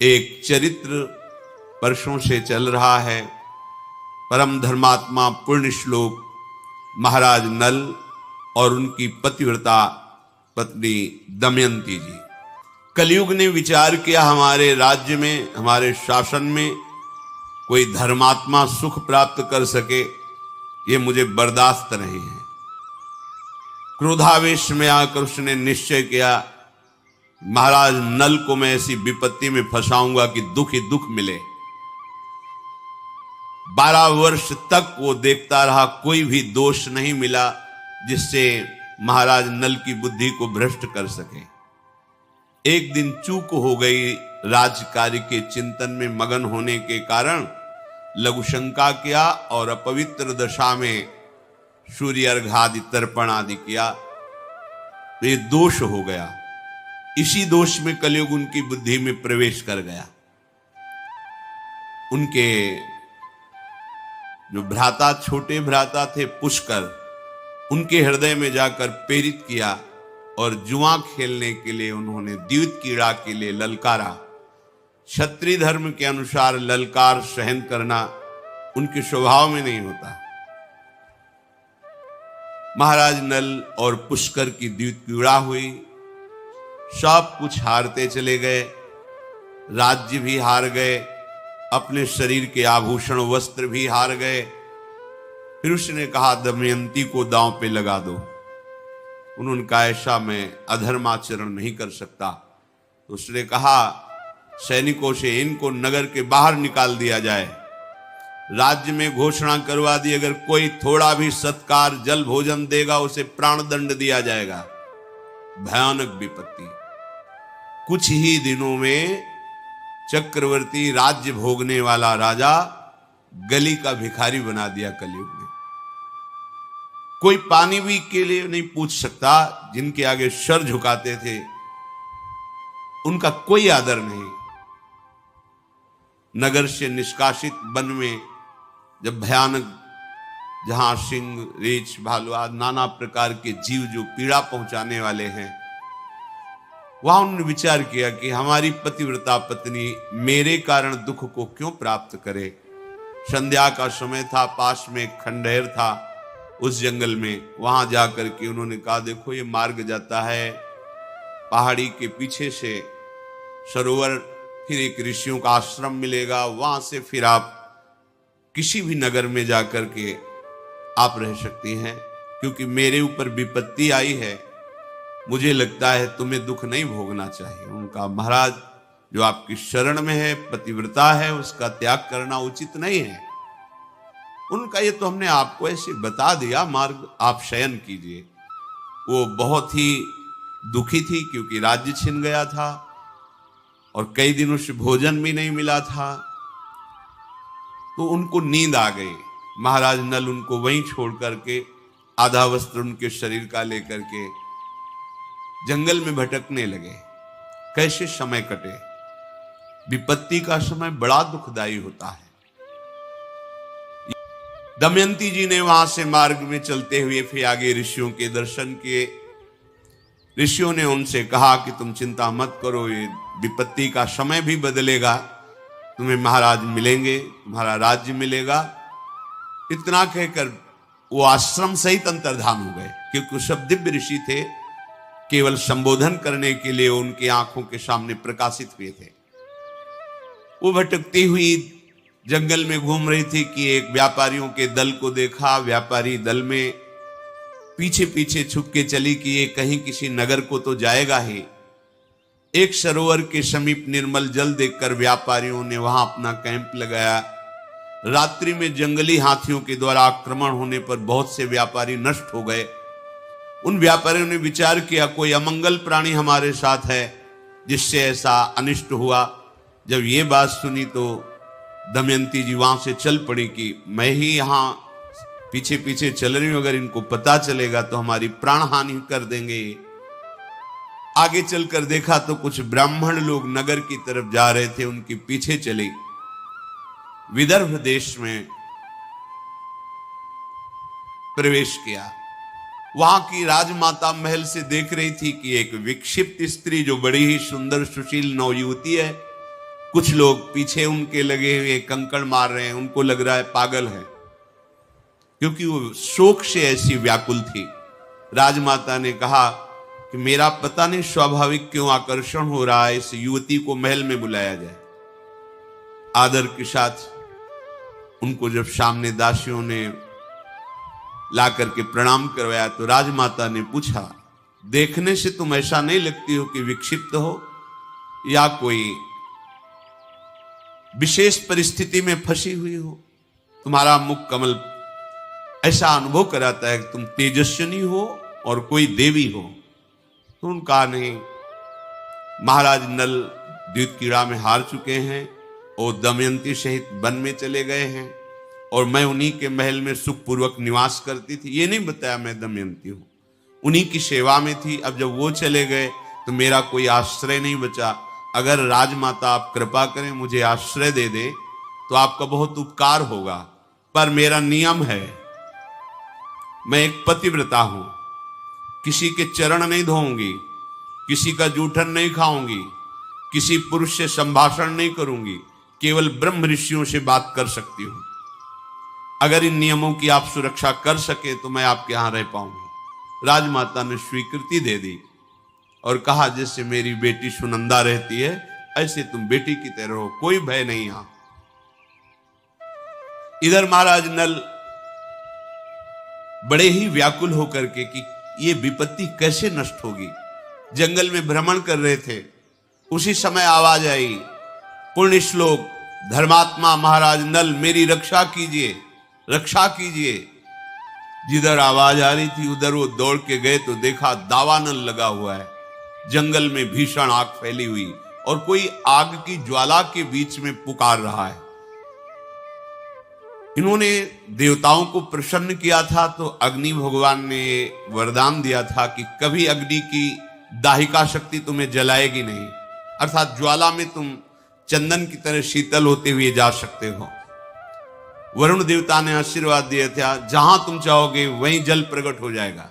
एक चरित्र वर्षों से चल रहा है। परम धर्मात्मा पुण्य श्लोक महाराज नल और उनकी पतिव्रता पत्नी दमयंती जी। कलयुग ने विचार किया हमारे राज्य में, हमारे शासन में कोई धर्मात्मा सुख प्राप्त कर सके, ये मुझे बर्दाश्त नहीं है। क्रोधावेश में आकर उसने निश्चय किया, महाराज नल को मैं ऐसी विपत्ति में फंसाऊंगा कि दुख ही दुख मिले। 12 वर्ष तक वो देखता रहा, कोई भी दोष नहीं मिला जिससे महाराज नल की बुद्धि को भ्रष्ट कर सके। एक दिन चूक हो गई, राजकार्य के चिंतन में मगन होने के कारण लघु शंका किया और अपवित्र दशा में सूर्य अर्घादि तर्पण आदि किया, तो ये दोष हो गया। इसी दोष में कलयुग उनकी बुद्धि में प्रवेश कर गया। उनके जो भ्राता, छोटे भ्राता थे पुष्कर, उनके हृदय में जाकर प्रेरित किया और जुआ खेलने के लिए उन्होंने द्यूत कीड़ा के लिए ललकारा। क्षत्रिय धर्म के अनुसार ललकार सहन करना उनके स्वभाव में नहीं होता। महाराज नल और पुष्कर की द्यूत कीड़ा हुई, सब कुछ हारते चले गए, राज्य भी हार गए, अपने शरीर के आभूषण वस्त्र भी हार गए। फिर उसने कहा दमयंती को दांव पे लगा दो। उन्होंने कहा ऐसा मैं अधर्माचरण नहीं कर सकता। तो उसने कहा सैनिकों से इनको नगर के बाहर निकाल दिया जाए, राज्य में घोषणा करवा दी, अगर कोई थोड़ा भी सत्कार जल भोजन देगा उसे प्राण दंड दिया जाएगा। भयानक विपत्ति। कुछ ही दिनों में चक्रवर्ती, राज्य भोगने वाला राजा गली का भिखारी बना दिया कलयुग ने। कोई पानी भी के लिए नहीं पूछ सकता, जिनके आगे सर झुकाते थे उनका कोई आदर नहीं। नगर से निष्कासित वन में जब भयानक, जहां सिंह, रीछ, भालू आदि नाना प्रकार के जीव जो पीड़ा पहुंचाने वाले हैं, वहां उन्होंने विचार किया कि हमारी पतिव्रता पत्नी मेरे कारण दुख को क्यों प्राप्त करे। संध्या का समय था, पास में एक खंडहर था उस जंगल में। वहां जाकर के उन्होंने कहा देखो ये मार्ग जाता है पहाड़ी के पीछे से सरोवर, फिर एक ऋषियों का आश्रम मिलेगा, वहां से फिर आप किसी भी नगर में जाकर के आप रह सकती हैं, क्योंकि मेरे ऊपर विपत्ति आई है, मुझे लगता है तुम्हें दुख नहीं भोगना चाहिए। उनका महाराज जो आपकी शरण में है, पतिव्रता है, उसका त्याग करना उचित नहीं है। उनका ये तो हमने आपको ऐसे बता दिया, मार्ग आप शयन कीजिए। वो बहुत ही दुखी थी क्योंकि राज्य छिन गया था और कई दिनों से भोजन भी नहीं मिला था, तो उनको नींद आ गई। महाराज नल उनको वहीं छोड़ करके आधा वस्त्र उनके शरीर का लेकर के जंगल में भटकने लगे। कैसे समय कटे। विपत्ति का समय बड़ा दुखदाई होता है। दमयंती जी ने वहां से मार्ग में चलते हुए फिर आगे ऋषियों के दर्शन किए। ऋषियों ने उनसे कहा कि तुम चिंता मत करो, ये विपत्ति का समय भी बदलेगा, तुम्हें महाराज मिलेंगे, तुम्हारा राज्य मिलेगा। इतना कहकर वो आश्रम सहित अंतर्धान हो गए, क्योंकि सब दिव्य ऋषि थे, केवल संबोधन करने के लिए उनकी आंखों के सामने प्रकाशित हुए थे। वो भटकती हुई जंगल में घूम रही थी कि एक व्यापारियों के दल को देखा। व्यापारी दल में पीछे पीछे छुप के चली कि ये कहीं किसी नगर को तो जाएगा ही। एक सरोवर के समीप निर्मल जल देखकर व्यापारियों ने वहां अपना कैंप लगाया। रात्रि में जंगली हाथियों के द्वारा आक्रमण होने पर बहुत से व्यापारी नष्ट हो गए। उन व्यापारियों ने विचार किया कोई अमंगल प्राणी हमारे साथ है जिससे ऐसा अनिष्ट हुआ। जब ये बात सुनी तो दमयंती जी वहां से चल पड़ी कि मैं ही यहां पीछे पीछे चल रही हूं, अगर इनको पता चलेगा तो हमारी प्राण हानि कर देंगे। आगे चलकर देखा तो कुछ ब्राह्मण लोग नगर की तरफ जा रहे थे, उनके पीछे चली। विदर्भ देश में प्रवेश किया। वहां की राजमाता महल से देख रही थी कि एक विक्षिप्त स्त्री जो बड़ी ही सुंदर सुशील नवयुवती है, कुछ लोग पीछे उनके लगे हुए कंकड़ मार रहे हैं, उनको लग रहा है पागल है, क्योंकि वो शोक से ऐसी व्याकुल थी। राजमाता ने कहा कि मेरा पता नहीं स्वाभाविक क्यों आकर्षण हो रहा है, इस युवती को महल में बुलाया जाए। आदर के साथ उनको जब सामने दासियों ने ला करके प्रणाम करवाया तो राजमाता ने पूछा, देखने से तुम ऐसा नहीं लगती हो कि विक्षिप्त हो या कोई विशेष परिस्थिति में फंसी हुई हो? तुम्हारा मुख कमल ऐसा अनुभव कराता है कि तुम तेजस्विनी हो और कोई देवी हो। तो उनका नहीं, महाराज नल द्यूत कीड़ा में हार चुके हैं और दमयंती सहित वन में चले गए हैं और मैं उन्हीं के महल में सुखपूर्वक निवास करती थी। ये नहीं बताया मैं दमयंती हूं, उन्हीं की सेवा में थी। अब जब वो चले गए तो मेरा कोई आश्रय नहीं बचा। अगर राजमाता आप कृपा करें मुझे आश्रय दे दे तो आपका बहुत उपकार होगा, पर मेरा नियम है, मैं एक पतिव्रता हूं, किसी के चरण नहीं धोऊंगी, किसी का जूठन नहीं खाऊंगी, किसी पुरुष से संभाषण नहीं करूंगी, केवल ब्रह्म ऋषियों से बात कर सकती हूं। अगर इन नियमों की आप सुरक्षा कर सके तो मैं आपके यहां रह पाऊंगी। राजमाता ने स्वीकृति दे दी और कहा, जैसे मेरी बेटी सुनंदा रहती है ऐसे तुम बेटी की तरह हो, कोई भय नहीं यहां। इधर महाराज नल बड़े ही व्याकुल होकर के कि ये विपत्ति कैसे नष्ट होगी, जंगल में भ्रमण कर रहे थे। उसी समय आवाज आई, पुण्य श्लोक धर्मात्मा महाराज नल मेरी रक्षा कीजिए, रक्षा कीजिए। जिधर आवाज आ रही थी उधर वो दौड़ के गए तो देखा दावानल लगा हुआ है, जंगल में भीषण आग फैली हुई और कोई आग की ज्वाला के बीच में पुकार रहा है। इन्होंने देवताओं को प्रसन्न किया था तो अग्नि भगवान ने वरदान दिया था कि कभी अग्नि की दाहिका शक्ति तुम्हें जलाएगी नहीं, अर्थात ज्वाला में तुम चंदन की तरह शीतल होते हुए जा सकते हो। वरुण देवता ने आशीर्वाद दिया था, जहां तुम चाहोगे वहीं जल प्रकट हो जाएगा।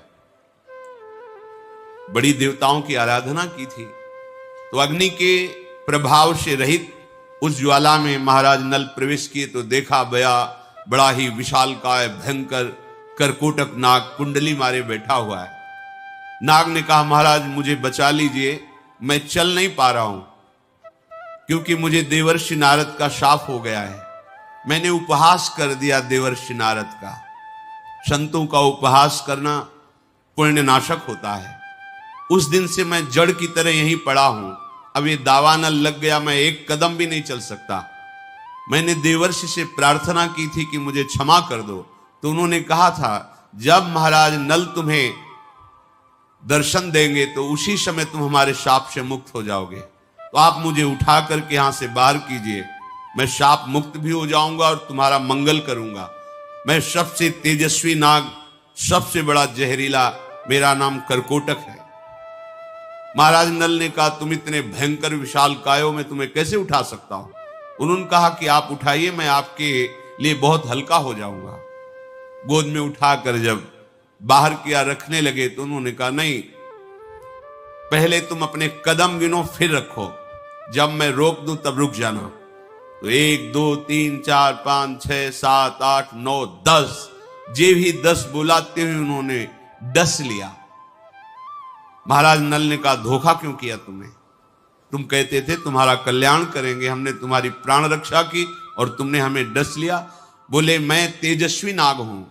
बड़ी देवताओं की आराधना की थी तो अग्नि के प्रभाव से रहित उस ज्वाला में महाराज नल प्रवेश किए तो देखा बड़ा ही विशालकाय भयंकर करकोटक नाग कुंडली मारे बैठा हुआ है। नाग ने कहा, महाराज मुझे बचा लीजिए, मैं चल नहीं पा रहा हूं क्योंकि मुझे देवर्षि नारद का शाप हो गया है। मैंने उपहास कर दिया देवर्षि नारद का। संतों का उपहास करना पुण्य नाशक होता है। उस दिन से मैं जड़ की तरह यहीं पड़ा हूं। अब ये दावानल लग गया, मैं एक कदम भी नहीं चल सकता। मैंने देवर्षि से प्रार्थना की थी कि मुझे क्षमा कर दो, तो उन्होंने कहा था जब महाराज नल तुम्हें दर्शन देंगे तो उसी समय तुम हमारे शाप से मुक्त हो जाओगे। तो आप मुझे उठा करके यहां से बाहर कीजिए, मैं शाप मुक्त भी हो जाऊंगा और तुम्हारा मंगल करूंगा। मैं सबसे तेजस्वी नाग, सबसे बड़ा जहरीला, मेरा नाम करकोटक है। महाराज नल ने कहा, तुम इतने भयंकर विशाल कायो में तुम्हें कैसे उठा सकता हूं? उन्होंने कहा कि आप उठाइए, मैं आपके लिए बहुत हल्का हो जाऊंगा। गोद में उठाकर जब बाहर किया रखने लगे तो उन्होंने कहा, नहीं, पहले तुम अपने कदम गिनो फिर रखो, जब मैं रोक दूं तब रुक जाना। तो 1 2 3 4 5 6 7 8 9 10 जे भी 10 बुलाते हुए उन्होंने डस लिया। महाराज नल ने कहा, धोखा क्यों किया तुम्हें? तुम कहते थे तुम्हारा कल्याण करेंगे, हमने तुम्हारी प्राण रक्षा की और तुमने हमें डस लिया। बोले, मैं तेजस्वी नाग हूं,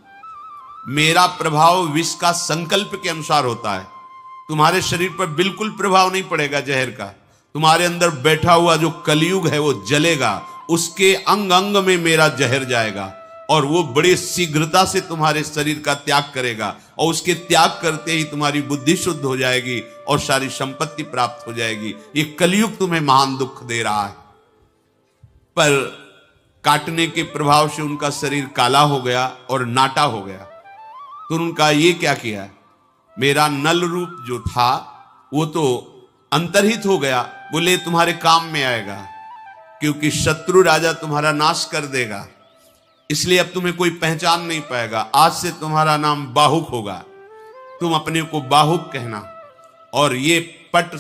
मेरा प्रभाव विष का संकल्प के अनुसार होता है। तुम्हारे शरीर पर बिल्कुल प्रभाव नहीं पड़ेगा जहर का। तुम्हारे अंदर बैठा हुआ जो कलयुग है वो जलेगा, उसके अंग अंग में मेरा जहर जाएगा और वो बड़ी शीघ्रता से तुम्हारे शरीर का त्याग करेगा और उसके त्याग करते ही तुम्हारी बुद्धि शुद्ध हो जाएगी और सारी संपत्ति प्राप्त हो जाएगी। ये कलयुग तुम्हें महान दुख दे रहा है। पर काटने के प्रभाव से उनका शरीर काला हो गया और नाटा हो गया। तो उनका ये क्या किया, मेरा नल रूप जो था वो तो अंतर्हित हो गया। बोले, तुम्हारे काम में आएगा क्योंकि शत्रु राजा तुम्हारा नाश कर देगा, इसलिए अब तुम्हें कोई पहचान नहीं पाएगा। आज से तुम्हारा नाम बाहुक होगा, तुम अपने को बाहुक कहना। और ये पट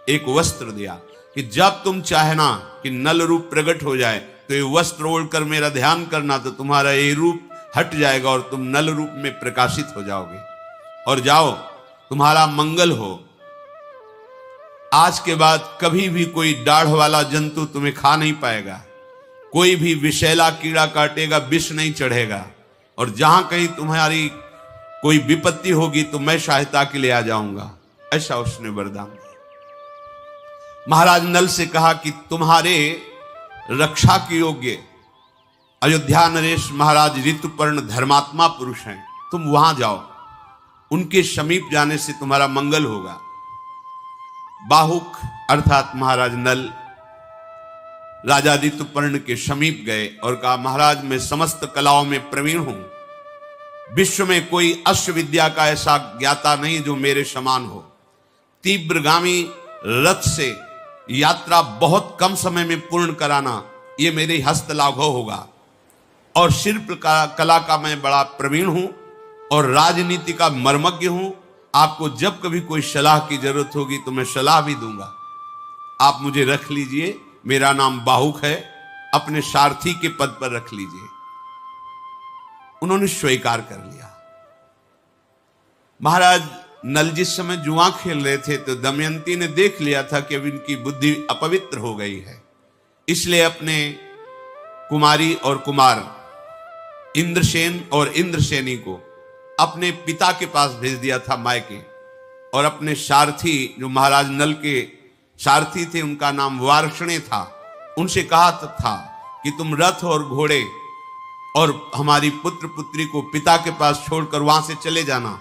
एक वस्त्र दिया कि जब तुम चाहना कि नल रूप प्रकट हो जाए तो ये वस्त्र ओढ़कर मेरा ध्यान करना, तो तुम्हारा ये रूप हट जाएगा और तुम नल रूप में प्रकाशित हो जाओगे। और जाओ, तुम्हारा मंगल हो। आज के बाद कभी भी कोई दाढ़ वाला जंतु तुम्हें खा नहीं पाएगा, कोई भी विषैला कीड़ा काटेगा, विष नहीं चढ़ेगा, और जहां कहीं तुम्हारी कोई विपत्ति होगी तो मैं सहायता के लिए आ जाऊंगा। ऐसा उसने वरदान दिया। महाराज नल से कहा कि तुम्हारे रक्षा के योग्य अयोध्या नरेश महाराज ऋतुपर्ण धर्मात्मा पुरुष हैं, तुम वहां जाओ, उनके समीप जाने से तुम्हारा मंगल होगा। बाहुक अर्थात महाराज नल राजा ऋतुपर्ण के समीप गए और कहा, महाराज मैं समस्त कलाओं में प्रवीण हूं, विश्व में कोई अश्व विद्या का ऐसा ज्ञाता नहीं जो मेरे समान हो। तीव्रगामी रथ से यात्रा बहुत कम समय में पूर्ण कराना ये मेरे हस्त लाघव होगा, और शिल्प कला का मैं बड़ा प्रवीण हूं और राजनीति का मर्मज्ञ हूं। आपको जब कभी कोई सलाह की जरूरत होगी तो मैं सलाह भी दूंगा, आप मुझे रख लीजिए, मेरा नाम बाहुक है, अपने सारथी के पद पर रख लीजिए। उन्होंने स्वीकार कर लिया। महाराज नल जिस समय जुआ खेल रहे थे तो दमयंती ने देख लिया था कि अब इनकी बुद्धि अपवित्र हो गई है, इसलिए अपने कुमारी और कुमार इंद्रसेन और इंद्रसेनी को अपने पिता के पास भेज दिया था मायके, और अपने सारथी जो महाराज नल के सारथी थे उनका नाम वार्ष्णे था, उनसे कहा था कि तुम रथ और घोड़े और हमारी पुत्र पुत्री को पिता के पास छोड़कर वहां से चले जाना,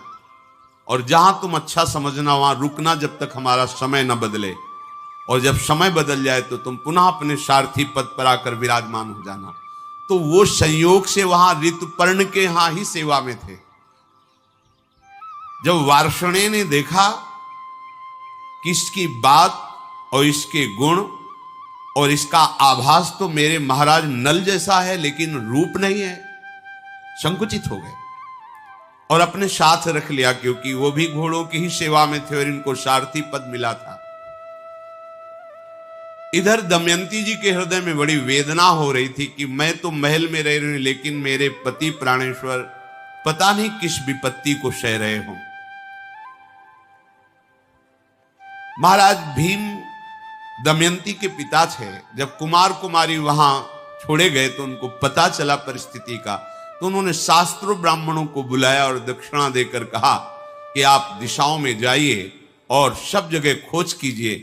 और जहां तुम अच्छा समझना वहां रुकना जब तक हमारा समय न बदले, और जब समय बदल जाए तो तुम पुनः अपने सारथी पद पर आकर विराजमान हो जाना। तो वो संयोग से वहां ऋतुपर्ण के यहां ही सेवा में थे। जब वार्ष्णे ने देखा कि इसकी बात और इसके गुण और इसका आभास तो मेरे महाराज नल जैसा है लेकिन रूप नहीं है, संकुचित हो गए और अपने साथ रख लिया, क्योंकि वो भी घोड़ों की ही सेवा में थे और इनको सारथी पद मिला था। इधर दमयंती जी के हृदय में बड़ी वेदना हो रही थी कि मैं तो महल में रह रही हूं, लेकिन मेरे पति प्राणेश्वर पता नहीं किस विपत्ति को सह रहे हों। महाराज भीम दमयंती के पिता थे। जब कुमार कुमारी वहां छोड़े गए तो उनको पता चला परिस्थिति का, तो उन्होंने शास्त्रों ब्राह्मणों को बुलाया और दक्षिणा देकर कहा कि आप दिशाओं में जाइए और सब जगह खोज कीजिए,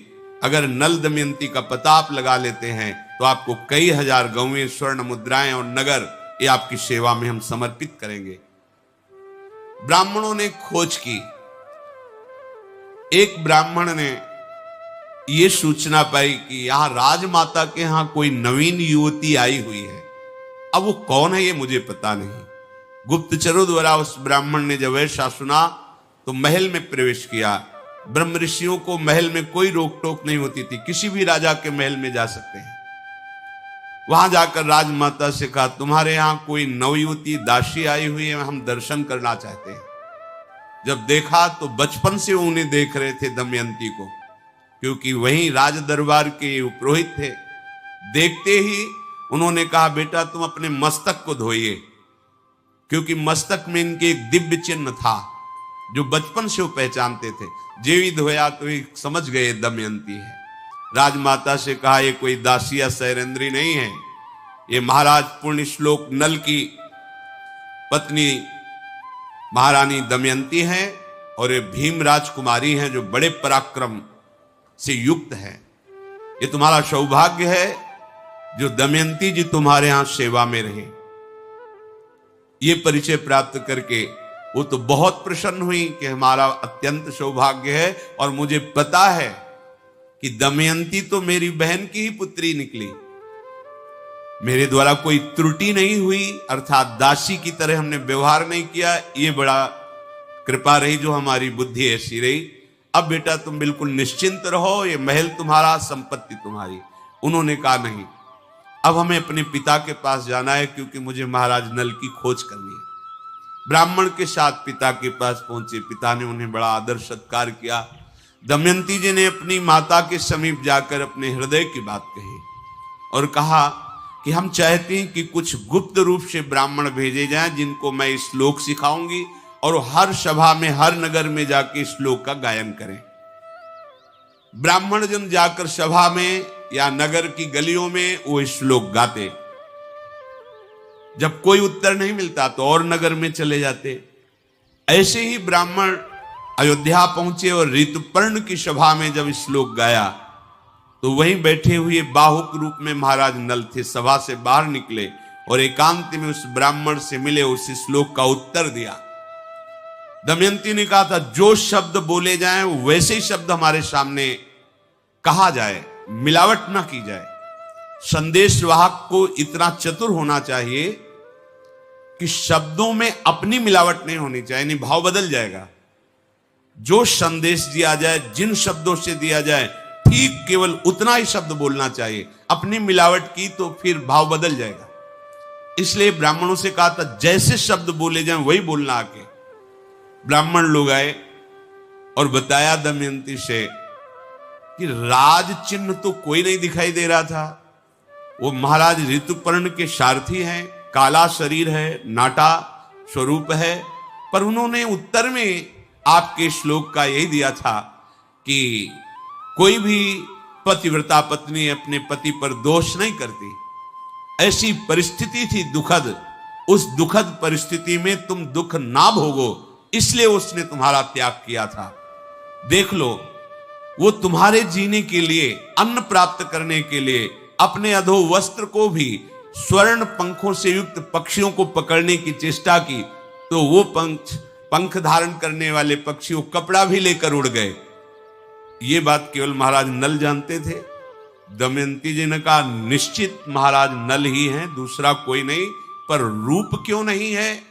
अगर नल दमयंती का पता आप लगा लेते हैं तो आपको कई हजार गौवें, स्वर्ण मुद्राएं और नगर ये आपकी सेवा में हम समर्पित करेंगे। ब्राह्मणों ने खोज की। एक ब्राह्मण ने यह सूचना पाई कि यहां राजमाता के यहां कोई नवीन युवती आई हुई है। अब वो कौन है ये मुझे पता नहीं। गुप्तचरों द्वारा उस ब्राह्मण ने जब ऐसा सुना तो महल में प्रवेश किया। ब्रह्म ऋषियों को महल में कोई रोक टोक नहीं होती थी, किसी भी राजा के महल में जा सकते हैं। वहां जाकर राजमाता से कहा, तुम्हारे यहां कोई नवयुवती दासी आई हुई है, हम दर्शन करना चाहते हैं। जब देखा तो बचपन से उन्हें देख रहे थे दमयंती को, क्योंकि वहीं राज दरबार के पुरोहित थे। देखते ही उन्होंने कहा, बेटा तुम अपने मस्तक को धोइए, क्योंकि मस्तक में इनके एक दिव्य चिन्ह था जो बचपन से वो पहचानते थे। जेवी धोया तो ये समझ गए दमयंती है। राजमाता से कहा, ये कोई दासिया सैरेंद्री नहीं है, ये महाराज पुण्य श्लोक नल की पत्नी महारानी दमयंती है, और ये भीम राजकुमारी हैं जो बड़े पराक्रम से युक्त है। ये तुम्हारा सौभाग्य है जो दमयंती जी तुम्हारे यहां सेवा में रहे। ये परिचय प्राप्त करके वो तो बहुत प्रसन्न हुई कि हमारा अत्यंत सौभाग्य है, और मुझे पता है कि दमयंती तो मेरी बहन की ही पुत्री निकली, मेरे द्वारा कोई त्रुटि नहीं हुई, अर्थात दासी की तरह हमने व्यवहार नहीं किया। ये बड़ा कृपा रही जो हमारी बुद्धि ऐसी रही। अब बेटा तुम बिल्कुल निश्चिंत रहो, ये महल तुम्हारा, संपत्ति तुम्हारी। उन्होंने कहा, नहीं, अब हमें अपने पिता के पास जाना है, क्योंकि मुझे महाराज नल की खोज करनी है। ब्राह्मण के साथ पिता के पास पहुंचे। पिता ने उन्हें बड़ा आदर सत्कार किया। दमयंती जी ने अपनी माता के समीप जाकर अपने हृदय की बात कही और कहा कि हम चाहते हैं कि कुछ गुप्त रूप से ब्राह्मण भेजे जाएं जिनको मैं श्लोक सिखाऊंगी और हर सभा में, हर नगर में जाके श्लोक का गायन करें। ब्राह्मण जन जाकर सभा में या नगर की गलियों में वो श्लोक गाते। जब कोई उत्तर नहीं मिलता तो और नगर में चले जाते। ऐसे ही ब्राह्मण अयोध्या पहुंचे और ऋतुपर्ण की सभा में जब श्लोक गाया तो वहीं बैठे हुए बाहुक रूप में महाराज नल थे, सभा से बाहर निकले और एकांत में उस ब्राह्मण से मिले, उस श्लोक का उत्तर दिया। दमयंती ने कहा था जो शब्द बोले जाएं वैसे ही शब्द हमारे सामने कहा जाए, मिलावट ना की जाए। संदेश वाहक को इतना चतुर होना चाहिए कि शब्दों में अपनी मिलावट नहीं होनी चाहिए, नहीं भाव बदल जाएगा। जो संदेश दिया जाए, जिन शब्दों से दिया जाए, ठीक केवल उतना ही शब्द बोलना चाहिए। अपनी मिलावट की तो फिर भाव बदल जाएगा। इसलिए ब्राह्मणों से कहा था जैसे शब्द बोले जाएं वही बोलना आके। ब्राह्मण लोग आए और बताया दमयंती से कि राज चिन्ह तो कोई नहीं दिखाई दे रहा था। वो महाराज ऋतुपर्ण के सारथी हैं, काला शरीर है, नाटा स्वरूप है, पर उन्होंने उत्तर में आपके श्लोक का यही दिया था कि कोई भी पतिव्रता पत्नी अपने पति पर दोष नहीं करती। ऐसी परिस्थिति थी दुखद, उस दुखद परिस्थिति में तुम दुख ना भोगो, इसलिए उसने तुम्हारा त्याग किया था। देख लो, वो तुम्हारे जीने के लिए, अन्न प्राप्त करने के लिए अपने अधो वस्त्र को भी स्वर्ण पंखों से युक्त पक्षियों को पकड़ने की चेष्टा की तो वो पंख धारण करने वाले पक्षी वो कपड़ा भी लेकर उड़ गए। ये बात केवल महाराज नल जानते थे। दमयंती जी ने कहा निश्चित महाराज नल ही हैं, दूसरा कोई नहीं, पर रूप क्यों नहीं है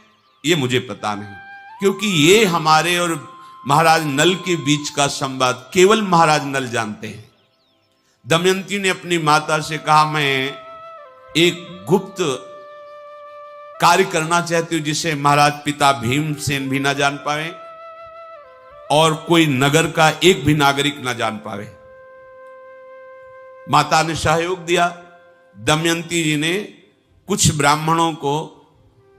ये मुझे पता नहीं, क्योंकि ये हमारे और महाराज नल के बीच का संवाद केवल महाराज नल जानते हैं। दमयंती ने अपनी माता से कहा मैं एक गुप्त कार्य करना चाहती हूं जिसे महाराज पिता भीमसेन भी ना जान पाए और कोई नगर का एक भी नागरिक ना जान पावे। माता ने सहयोग दिया। दमयंती जी ने कुछ ब्राह्मणों को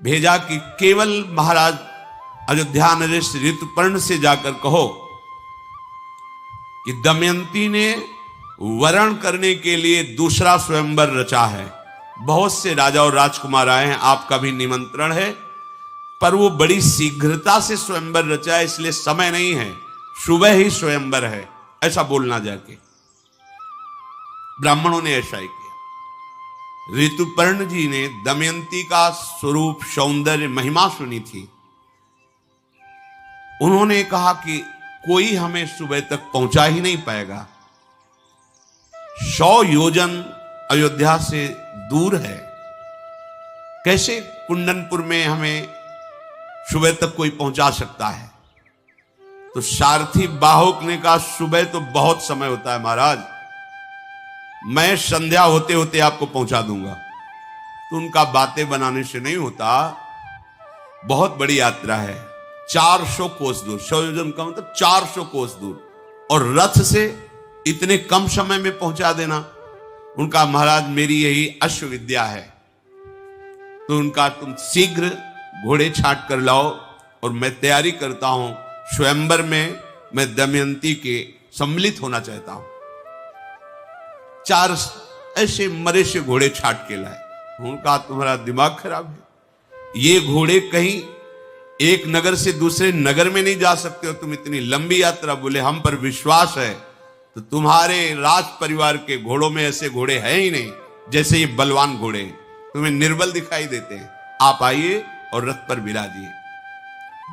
भेजा कि केवल महाराज अयोध्या नरेश ऋतुपर्ण से जाकर कहो कि दमयंती ने वरण करने के लिए दूसरा स्वयंवर रचा है। बहुत से राजा और राजकुमार आए हैं, आपका भी निमंत्रण है, पर वो बड़ी शीघ्रता से स्वयंवर रचा है, इसलिए समय नहीं है, सुबह ही स्वयंवर है, ऐसा बोलना जाके। ब्राह्मणों ने ऐसा ही किया। ऋतुपर्ण जी ने दमयंती का स्वरूप, सौंदर्य, महिमा सुनी थी। उन्होंने कहा कि कोई हमें सुबह तक पहुंचा ही नहीं पाएगा। 100 योजन अयोध्या से दूर है, कैसे कुंदनपुर में हमें सुबह तक कोई पहुंचा सकता है? तो सारथी बाहुक ने कहा सुबह तो बहुत समय होता है महाराज, मैं संध्या होते होते आपको पहुंचा दूंगा। तो उनका बातें बनाने से नहीं होता, बहुत बड़ी यात्रा है, 400 कोस दूर, 100 योजन का मतलब 400 कोस दूर, और रथ से इतने कम समय में पहुंचा देना। उनका महाराज मेरी यही अश्व विद्या है, तो उनका तुम शीघ्र घोड़े छांट कर लाओ और मैं तैयारी करता हूं, स्वयंवर में मैं दमयंती के सम्मिलित होना चाहता हूं। 4 ऐसे मरे से घोड़े छाट के लाए। उनका तुम्हारा दिमाग खराब है, ये घोड़े कहीं एक नगर से दूसरे नगर में नहीं जा सकते हो, तुम इतनी लंबी यात्रा। बोले हम पर विश्वास है, तो तुम्हारे राज परिवार के घोड़ों में ऐसे घोड़े हैं ही नहीं जैसे ये बलवान घोड़े, तुम्हें निर्बल दिखाई देते हैं। आप आइए और रथ पर विराजिए।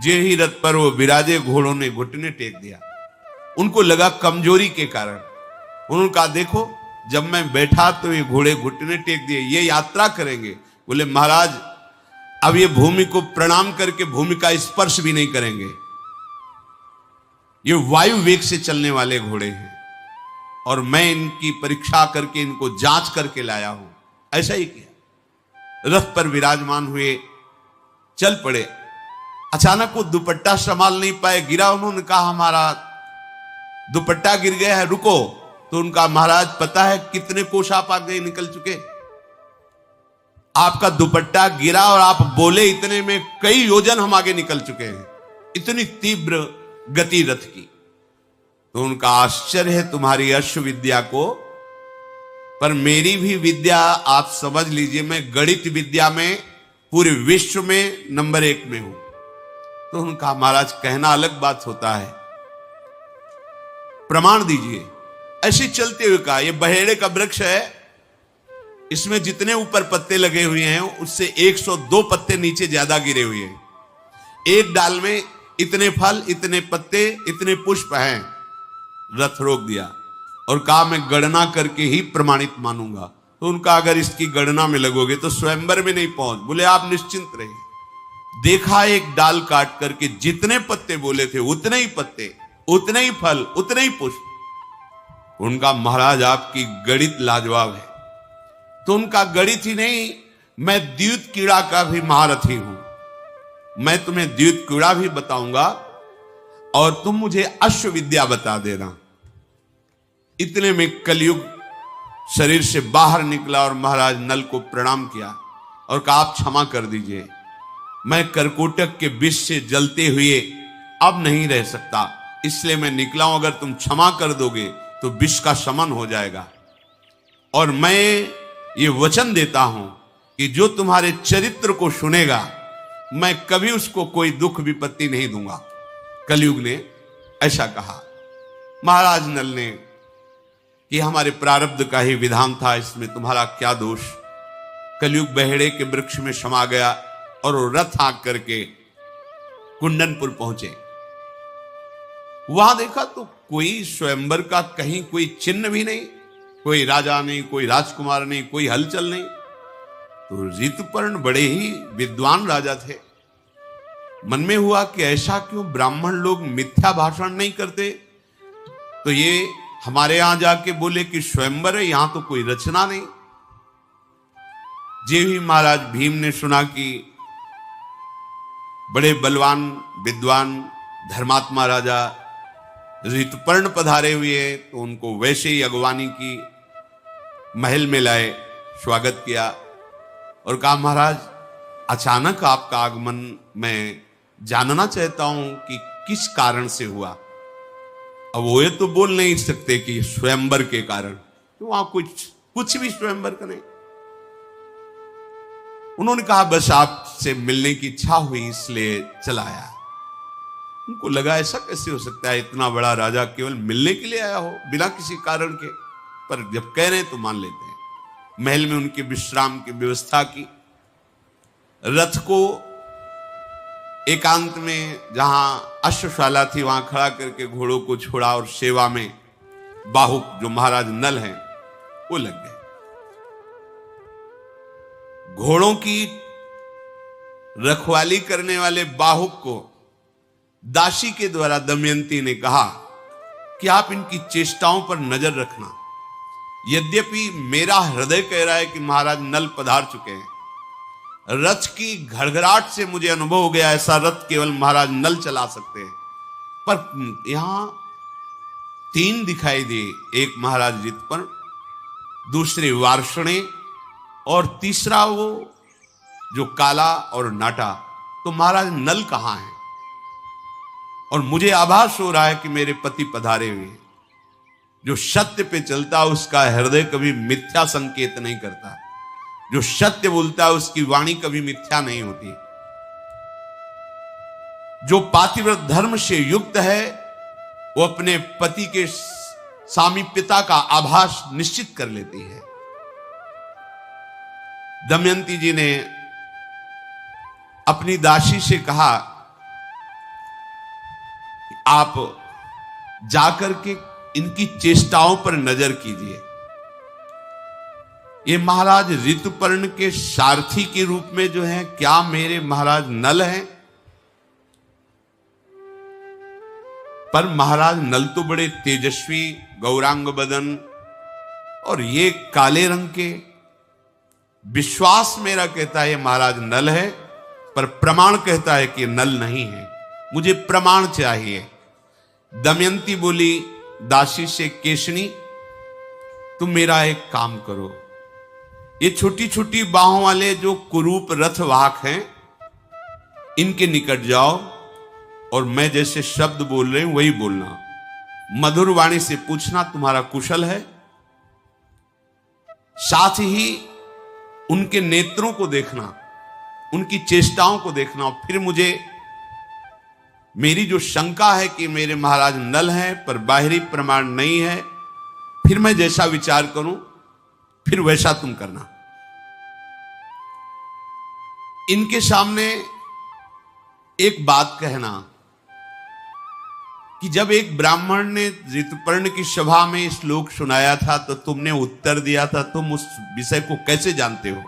जे ही रथ पर वो विराजे, घोड़ों ने घुटने टेक दिया। उनको लगा कमजोरी के कारण। उन्होंने कहा देखो जब मैं बैठा तो ये घोड़े घुटने टेक दिए, ये यात्रा करेंगे। बोले महाराज अब ये भूमि को प्रणाम करके भूमि का स्पर्श भी नहीं करेंगे, ये वायु वेग से चलने वाले घोड़े हैं और मैं इनकी परीक्षा करके इनको जांच करके लाया हूं। ऐसा ही किया, रथ पर विराजमान हुए, चल पड़े। अचानक वो दुपट्टा संभाल नहीं पाए, गिरा। उन्होंने कहा हमारा दुपट्टा गिर गया है, रुको। तो उनका महाराज पता है कितने कोस आप आगे निकल चुके? आपका दुपट्टा गिरा और आप बोले इतने में कई योजन हम आगे निकल चुके हैं, इतनी तीव्र गति रथ की। तो उनका आश्चर्य है तुम्हारी अश्व विद्या को, पर मेरी भी विद्या आप समझ लीजिए, मैं गणित विद्या में पूरे विश्व में नंबर 1 में हूं। तो उनका महाराज कहना अलग बात होता है, प्रमाण दीजिए। ऐसे चलते हुए कहा, यह बहेड़े का वृक्ष है, इसमें जितने ऊपर पत्ते लगे हुए हैं उससे 102 पत्ते नीचे ज्यादा गिरे हुए हैं। एक डाल में इतने फल, इतने पत्ते, इतने पुष्प हैं। रथ रोक दिया और कहा मैं गणना करके ही प्रमाणित मानूंगा। तो उनका अगर इसकी गणना में लगोगे तो स्वयंवर में नहीं पहुंच। बोले आप निश्चिंत रहिए। देखा एक डाल काट करके जितने पत्ते बोले थे उतने ही पत्ते, उतने ही फल, उतने ही पुष्प। उनका महाराज आपकी गणित लाजवाब है। तो उनका गणित ही नहीं, मैं द्यूत कीड़ा का भी महारथी हूं। मैं तुम्हें द्यूत कीड़ा भी बताऊंगा और तुम मुझे अश्व विद्या बता देना। इतने में कलयुग शरीर से बाहर निकला और महाराज नल को प्रणाम किया और कहा आप क्षमा कर दीजिए, मैं करकोटक के विष से जलते हुए अब नहीं रह सकता, इसलिए मैं निकला हूं। अगर तुम क्षमा कर दोगे तो विष का शमन हो जाएगा। और मैं ये वचन देता हूं कि जो तुम्हारे चरित्र को सुनेगा मैं कभी उसको कोई दुख विपत्ति नहीं दूंगा। कलयुग ने ऐसा कहा। महाराज नल ने कि हमारे प्रारब्ध का ही विधान था, इसमें तुम्हारा क्या दोष। कलयुग बहेड़े के वृक्ष में समा गया और वो रथ हाँक करके कुंडनपुर पहुंचे। वहां देखा तो कोई स्वयंवर का कहीं कोई चिन्ह भी नहीं, कोई राजा नहीं, कोई राजकुमार नहीं, कोई हलचल नहीं। तो ऋतुपर्ण बड़े ही विद्वान राजा थे। मन में हुआ कि ऐसा क्यों ब्राह्मण लोग मिथ्या भाषण नहीं करते। तो ये हमारे यहां जाके बोले कि स्वयंवर है, यहां तो कोई रचना नहीं। जे ही महाराज भीम ने सुना कि बड़े बलवान विद्वान धर्मात्मा राजा ऋतुपर्ण पधारे हुए हैं, तो उनको वैसे ही अगवानी की, महल में लाए, स्वागत किया और कहा महाराज अचानक आपका आगमन मैं जानना चाहता हूं कि किस कारण से हुआ। अब वो ये तो बोल नहीं सकते कि स्वयंवर के कारण, तो वहां कुछ भी स्वयंवर का नहीं। उन्होंने कहा बस आपसे मिलने की इच्छा हुई इसलिए चला आया। उनको लगा ऐसा कैसे हो सकता है, इतना बड़ा राजा केवल मिलने के लिए आया हो बिना किसी कारण के। पर जब कह रहे हैं तो मान लेते हैं। महल में उनके विश्राम की व्यवस्था की। रथ को एकांत में जहां अश्वशाला थी वहां खड़ा करके घोड़ों को छोड़ा और सेवा में बाहुक जो महाराज नल हैं वो लग गए। घोड़ों की रखवाली करने वाले बाहुक को दासी के द्वारा दमयंती ने कहा कि आप इनकी चेष्टाओं पर नजर रखना। यद्यपि मेरा हृदय कह रहा है कि महाराज नल पधार चुके हैं, रथ की घड़घड़ाहट से मुझे अनुभव हो गया ऐसा रथ केवल महाराज नल चला सकते हैं। पर यहां 3 दिखाई दिए, एक महाराज ऋतुपर्ण, दूसरे वार्ष्णे और तीसरा वो जो काला और नाटा। तो महाराज नल कहां हैं? और मुझे आभास हो रहा है कि मेरे पति पधारे हुए हैं। जो सत्य पे चलता उसका हृदय कभी मिथ्या संकेत नहीं करता। जो सत्य बोलता है उसकी वाणी कभी मिथ्या नहीं होती। जो पातिव्रत धर्म से युक्त है वो अपने पति के सामीप्यता का आभास निश्चित कर लेती है। दमयंती जी ने अपनी दासी से कहा आप जाकर के इनकी चेष्टाओं पर नजर कीजिए। ये महाराज ऋतुपर्ण के सारथी के रूप में जो है, क्या मेरे महाराज नल हैं? पर महाराज नल तो बड़े तेजस्वी गौरांग बदन और ये काले रंग के। विश्वास मेरा कहता है महाराज नल है, पर प्रमाण कहता है कि नल नहीं है। मुझे प्रमाण चाहिए। दमयंती बोली दासी से, केशनी तुम मेरा एक काम करो, ये छोटी छोटी बाहों वाले जो कुरूप रथवाहक हैं इनके निकट जाओ और मैं जैसे शब्द बोल रहे हूं वही बोलना, मधुर वाणी से पूछना तुम्हारा कुशल है। साथ ही उनके नेत्रों को देखना, उनकी चेष्टाओं को देखना, और फिर मुझे मेरी जो शंका है कि मेरे महाराज नल हैं पर बाहरी प्रमाण नहीं है, फिर मैं जैसा विचार करूं फिर वैसा तुम करना। इनके सामने एक बात कहना कि जब एक ब्राह्मण ने ऋतुपर्ण की सभा में श्लोक सुनाया था तो तुमने उत्तर दिया था, तुम उस विषय को कैसे जानते हो?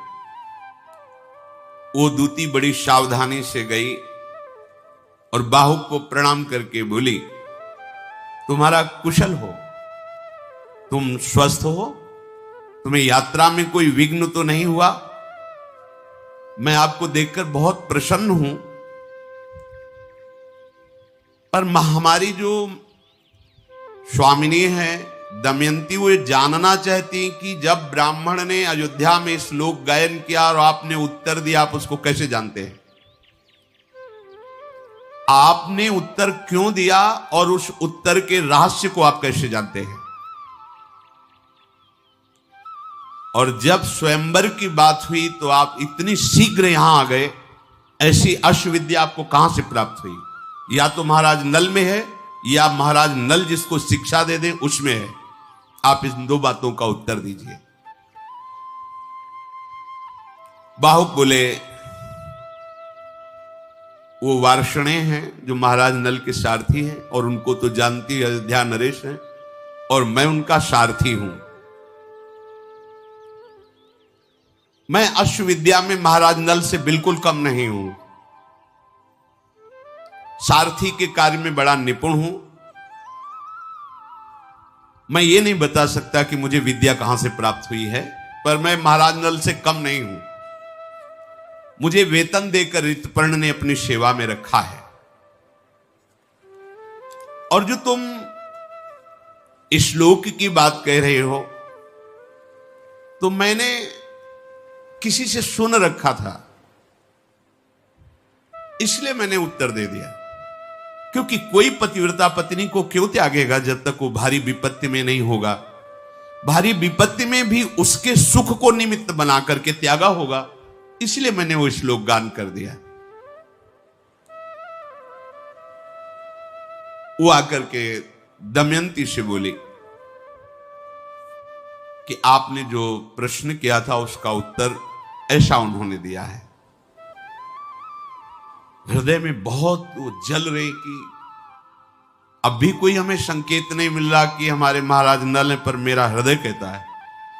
वो दूती बड़ी सावधानी से गई और बाहुक को प्रणाम करके बोली, तुम्हारा कुशल हो, तुम स्वस्थ हो, तुम्हें यात्रा में कोई विघ्न तो नहीं हुआ? मैं आपको देखकर बहुत प्रसन्न हूं, पर हमारी जो स्वामिनी है दमयंती, वो ये जानना चाहती कि जब ब्राह्मण ने अयोध्या में श्लोक गायन किया और आपने उत्तर दिया, आप उसको कैसे जानते हैं? आपने उत्तर क्यों दिया और उस उत्तर के रहस्य को आप कैसे जानते हैं? और जब स्वयंवर की बात हुई तो आप इतनी शीघ्र यहां आ गए, ऐसी अश्वविद्या आपको कहां से प्राप्त हुई? या तो महाराज नल में है या महाराज नल जिसको शिक्षा दे दें उसमें है। आप इन दो बातों का उत्तर दीजिए। बाहुक बोले, वो वार्षणे हैं जो महाराज नल के सारथी हैं और उनको तो जानती अयोध्या नरेश हैं, और मैं उनका सारथी हूं। मैं अश्वविद्या में महाराज नल से बिल्कुल कम नहीं हूं, सारथी के कार्य में बड़ा निपुण हूं। मैं ये नहीं बता सकता कि मुझे विद्या कहां से प्राप्त हुई है, पर मैं महाराज नल से कम नहीं हूं। मुझे वेतन देकर ऋतुपर्ण ने अपनी सेवा में रखा है। और जो तुम श्लोक की बात कह रहे हो, तो मैंने किसी से सुन रखा था, इसलिए मैंने उत्तर दे दिया। क्योंकि कोई पतिव्रता पत्नी को क्यों त्यागेगा जब तक वो भारी विपत्ति में नहीं होगा? भारी विपत्ति में भी उसके सुख को निमित्त बना करके त्यागा होगा, इसलिए मैंने वो श्लोक गान कर दिया। वो आकर के दमयंती से बोली कि आपने जो प्रश्न किया था उसका उत्तर ऐसा उन्होंने दिया है। हृदय में बहुत वो जल रही कि अब भी कोई हमें संकेत नहीं मिल रहा कि हमारे महाराज नल हैं, पर मेरा हृदय कहता है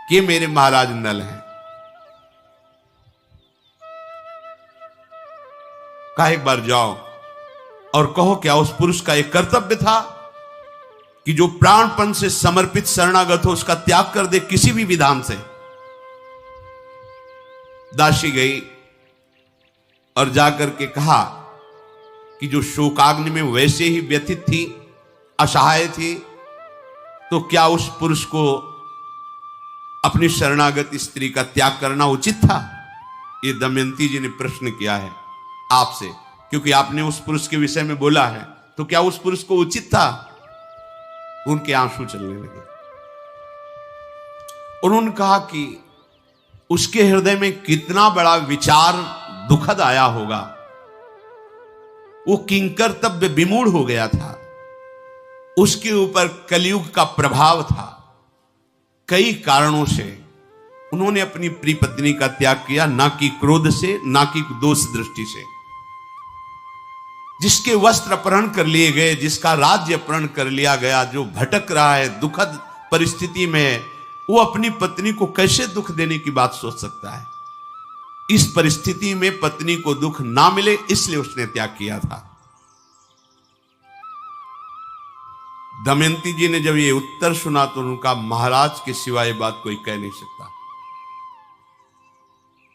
कि मेरे महाराज नल हैं। कहा एक बार जाओ और कहो क्या उस पुरुष का एक कर्तव्य था कि जो प्राणपण से समर्पित शरणागत हो उसका त्याग कर दे किसी भी विधान से। दासी गई और जाकर के कहा कि जो शोकाग्नि में वैसे ही व्यथित थी, असहाय थी, तो क्या उस पुरुष को अपनी शरणागत स्त्री का त्याग करना उचित था? ये दमयंती जी ने प्रश्न किया है आपसे, क्योंकि आपने उस पुरुष के विषय में बोला है, तो क्या उस पुरुष को उचित था? उनके आंसू चलने लगे। उन्होंने कहा कि उसके हृदय में कितना बड़ा विचार दुखद आया होगा। वो किंकर्तव्य विमूढ़ हो गया था, उसके ऊपर कलयुग का प्रभाव था। कई कारणों से उन्होंने अपनी प्रिय पत्नी का त्याग किया, ना कि क्रोध से, ना कि दोष दृष्टि से। जिसके वस्त्र अपहरण कर लिए गए, जिसका राज्य अपहरण कर लिया गया, जो भटक रहा है दुखद परिस्थिति में, वो अपनी पत्नी को कैसे दुख देने की बात सोच सकता है? इस परिस्थिति में पत्नी को दुख ना मिले इसलिए उसने त्याग किया था। दमयंती जी ने जब ये उत्तर सुना तो उनका महाराज के सिवाय बात कोई कह नहीं सकता।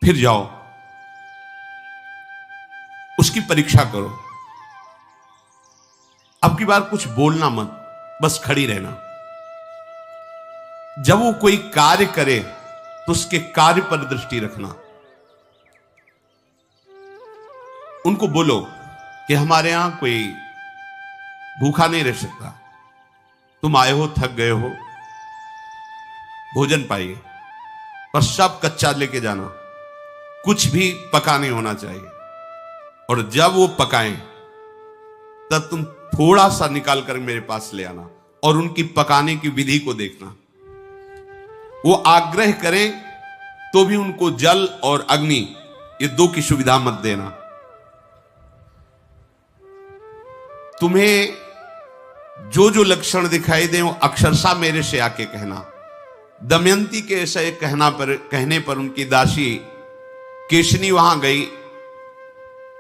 फिर जाओ, उसकी परीक्षा करो। अब की बार कुछ बोलना मत, बस खड़ी रहना। जब वो कोई कार्य करे तो उसके कार्य पर दृष्टि रखना। उनको बोलो कि हमारे यहां कोई भूखा नहीं रह सकता, तुम आए हो, थक गए हो, भोजन पाइए, पर सब कच्चा लेके जाना, कुछ भी पका नहीं होना चाहिए। और जब वो पकाएं तब तुम थोड़ा सा निकाल कर मेरे पास ले आना और उनकी पकाने की विधि को देखना। वो आग्रह करें तो भी उनको जल और अग्नि, ये दो की सुविधा मत देना। तुम्हें जो जो लक्षण दिखाई दे वो अक्षरशः मेरे से आके कहना। दमयंती के ऐसे कहने पर उनकी दासी केशनी वहां गई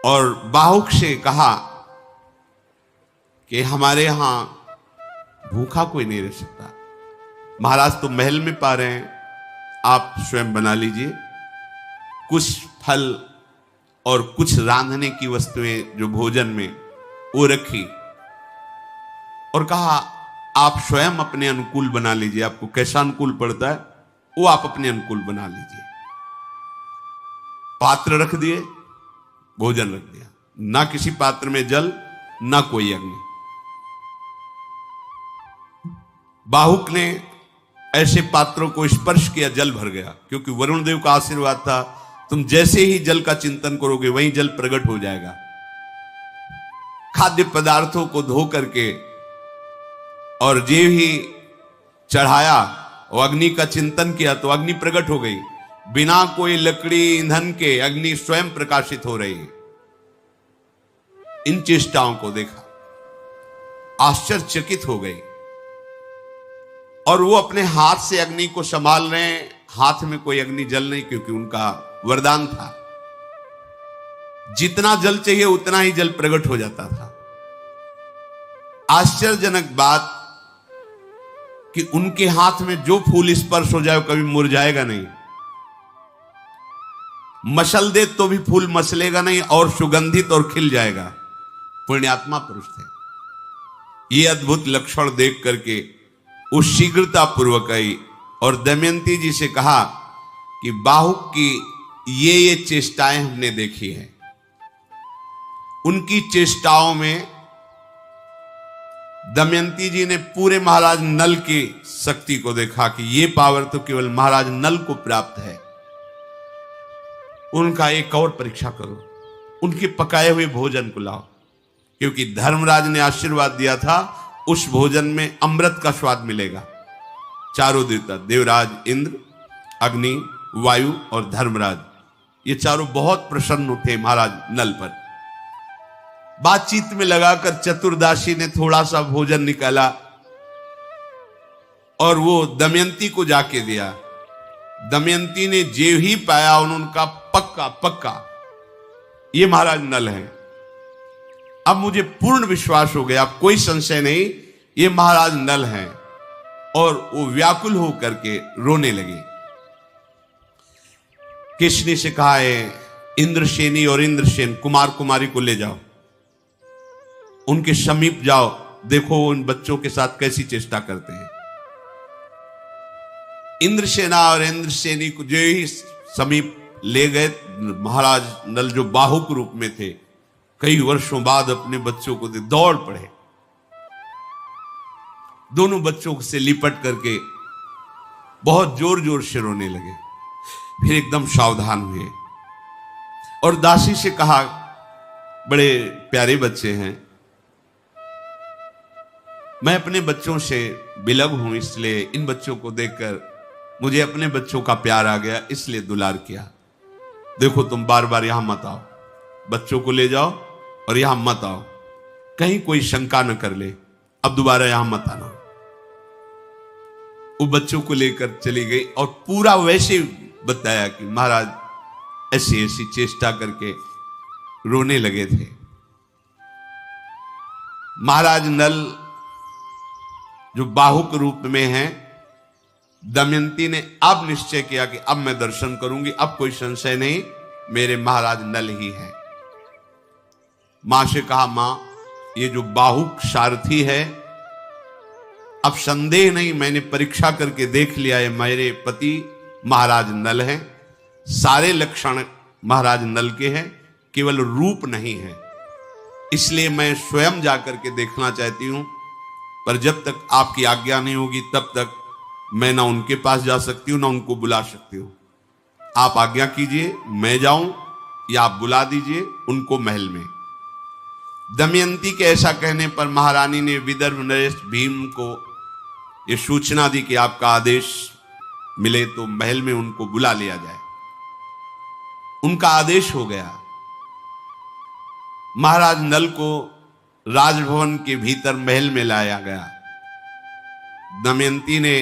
और बाहुक से कहा कि हमारे यहां भूखा कोई नहीं रह सकता, महाराज तो महल में पा रहे हैं, आप स्वयं बना लीजिए। कुछ फल और कुछ रांधने की वस्तुएं जो भोजन में वो रखी और कहा आप स्वयं अपने अनुकूल बना लीजिए, आपको कैसा अनुकूल पड़ता है वो आप अपने अनुकूल बना लीजिए। पात्र रख दिए, भोजन रख दिया, ना किसी पात्र में जल ना कोई अग्नि। बाहुक ने ऐसे पात्रों को स्पर्श किया, जल भर गया, क्योंकि वरुण देव का आशीर्वाद था, तुम जैसे ही जल का चिंतन करोगे वहीं जल प्रकट हो जाएगा। खाद्य पदार्थों को धो करके और जे ही चढ़ाया और अग्नि का चिंतन किया तो अग्नि प्रकट हो गई। बिना कोई लकड़ी ईंधन के अग्नि स्वयं प्रकाशित हो रही है। इन चेष्टाओं को देखा, आश्चर्यचकित हो गई और वो अपने हाथ से अग्नि को संभाल रहे हैं। हाथ में कोई अग्नि जल नहीं, क्योंकि उनका वरदान था, जितना जल चाहिए उतना ही जल प्रकट हो जाता था। आश्चर्यजनक बात कि उनके हाथ में जो फूल स्पर्श हो जाए कभी मुरझाएगा नहीं, मसल दे तो भी फूल मसलेगा नहीं और सुगंधित और खिल जाएगा। पुण्यात्मा पुरुष थे। ये अद्भुत लक्षण देख करके वो शीघ्रता पूर्वक आई और दमयंती जी से कहा कि बाहुक की ये चेष्टाएं हमने देखी है। उनकी चेष्टाओं में दमयंती जी ने पूरे महाराज नल की शक्ति को देखा कि ये पावर तो केवल महाराज नल को प्राप्त है। उनका एक और परीक्षा करो, उनके पकाए हुए भोजन को लाओ, क्योंकि धर्मराज ने आशीर्वाद दिया था उस भोजन में अमृत का स्वाद मिलेगा। चारों देवता, देवराज इंद्र, अग्नि, वायु और धर्मराज, ये चारों बहुत प्रसन्न थे महाराज नल पर। बातचीत में लगाकर चतुर्दासी ने थोड़ा सा भोजन निकाला और वो दमयंती को जाके दिया। दमयंती ने जे ही पाया उनका पक्का पक्का ये महाराज नल है। अब मुझे पूर्ण विश्वास हो गया, अब कोई संशय नहीं, ये महाराज नल हैं। और वो व्याकुल होकर के रोने लगे। किसने से कहा है इंद्रसेनी और इंद्रसेन कुमार कुमारी को ले जाओ, उनके समीप जाओ, देखो उन बच्चों के साथ कैसी चेष्टा करते हैं। इंद्रसेना और इंद्रसेनी को जो ही समीप ले गए, महाराज नल जो बाहुक रूप में थे, कई वर्षों बाद अपने बच्चों को दौड़ पड़े, दोनों बच्चों से लिपट करके बहुत जोर जोर से रोने लगे। फिर एकदम सावधान हुए और दासी से कहा, बड़े प्यारे बच्चे हैं, मैं अपने बच्चों से बिलग हूं, इसलिए इन बच्चों को देखकर मुझे अपने बच्चों का प्यार आ गया, इसलिए दुलार किया। देखो तुम बार बार यहां मत आओ, बच्चों को ले जाओ और यहां मत आओ, कहीं कोई शंका न कर ले, अब दोबारा यहां मत आना। वो बच्चों को लेकर चली गई और पूरा वैसे बताया कि महाराज ऐसी ऐसी चेष्टा करके रोने लगे थे। महाराज नल जो बाहुक रूप में हैं, दमयंती ने अब निश्चय किया कि अब मैं दर्शन करूंगी, अब कोई संशय नहीं, मेरे महाराज नल ही हैं। मां से कहा, मां ये जो बाहुक सारथी है अब संदेह नहीं, मैंने परीक्षा करके देख लिया है, मेरे पति महाराज नल हैं, सारे लक्षण महाराज नल के हैं, केवल रूप नहीं है। इसलिए मैं स्वयं जाकर के देखना चाहती हूं, पर जब तक आपकी आज्ञा नहीं होगी तब तक मैं ना उनके पास जा सकती हूं ना उनको बुला सकती हूं। आप आज्ञा कीजिए, मैं जाऊं या आप बुला दीजिए उनको महल में। दमयंती के ऐसा कहने पर महारानी ने विदर्भ नरेश भीम को यह सूचना दी कि आपका आदेश मिले तो महल में उनको बुला लिया जाए। उनका आदेश हो गया। महाराज नल को राजभवन के भीतर महल में लाया गया। दमयंती ने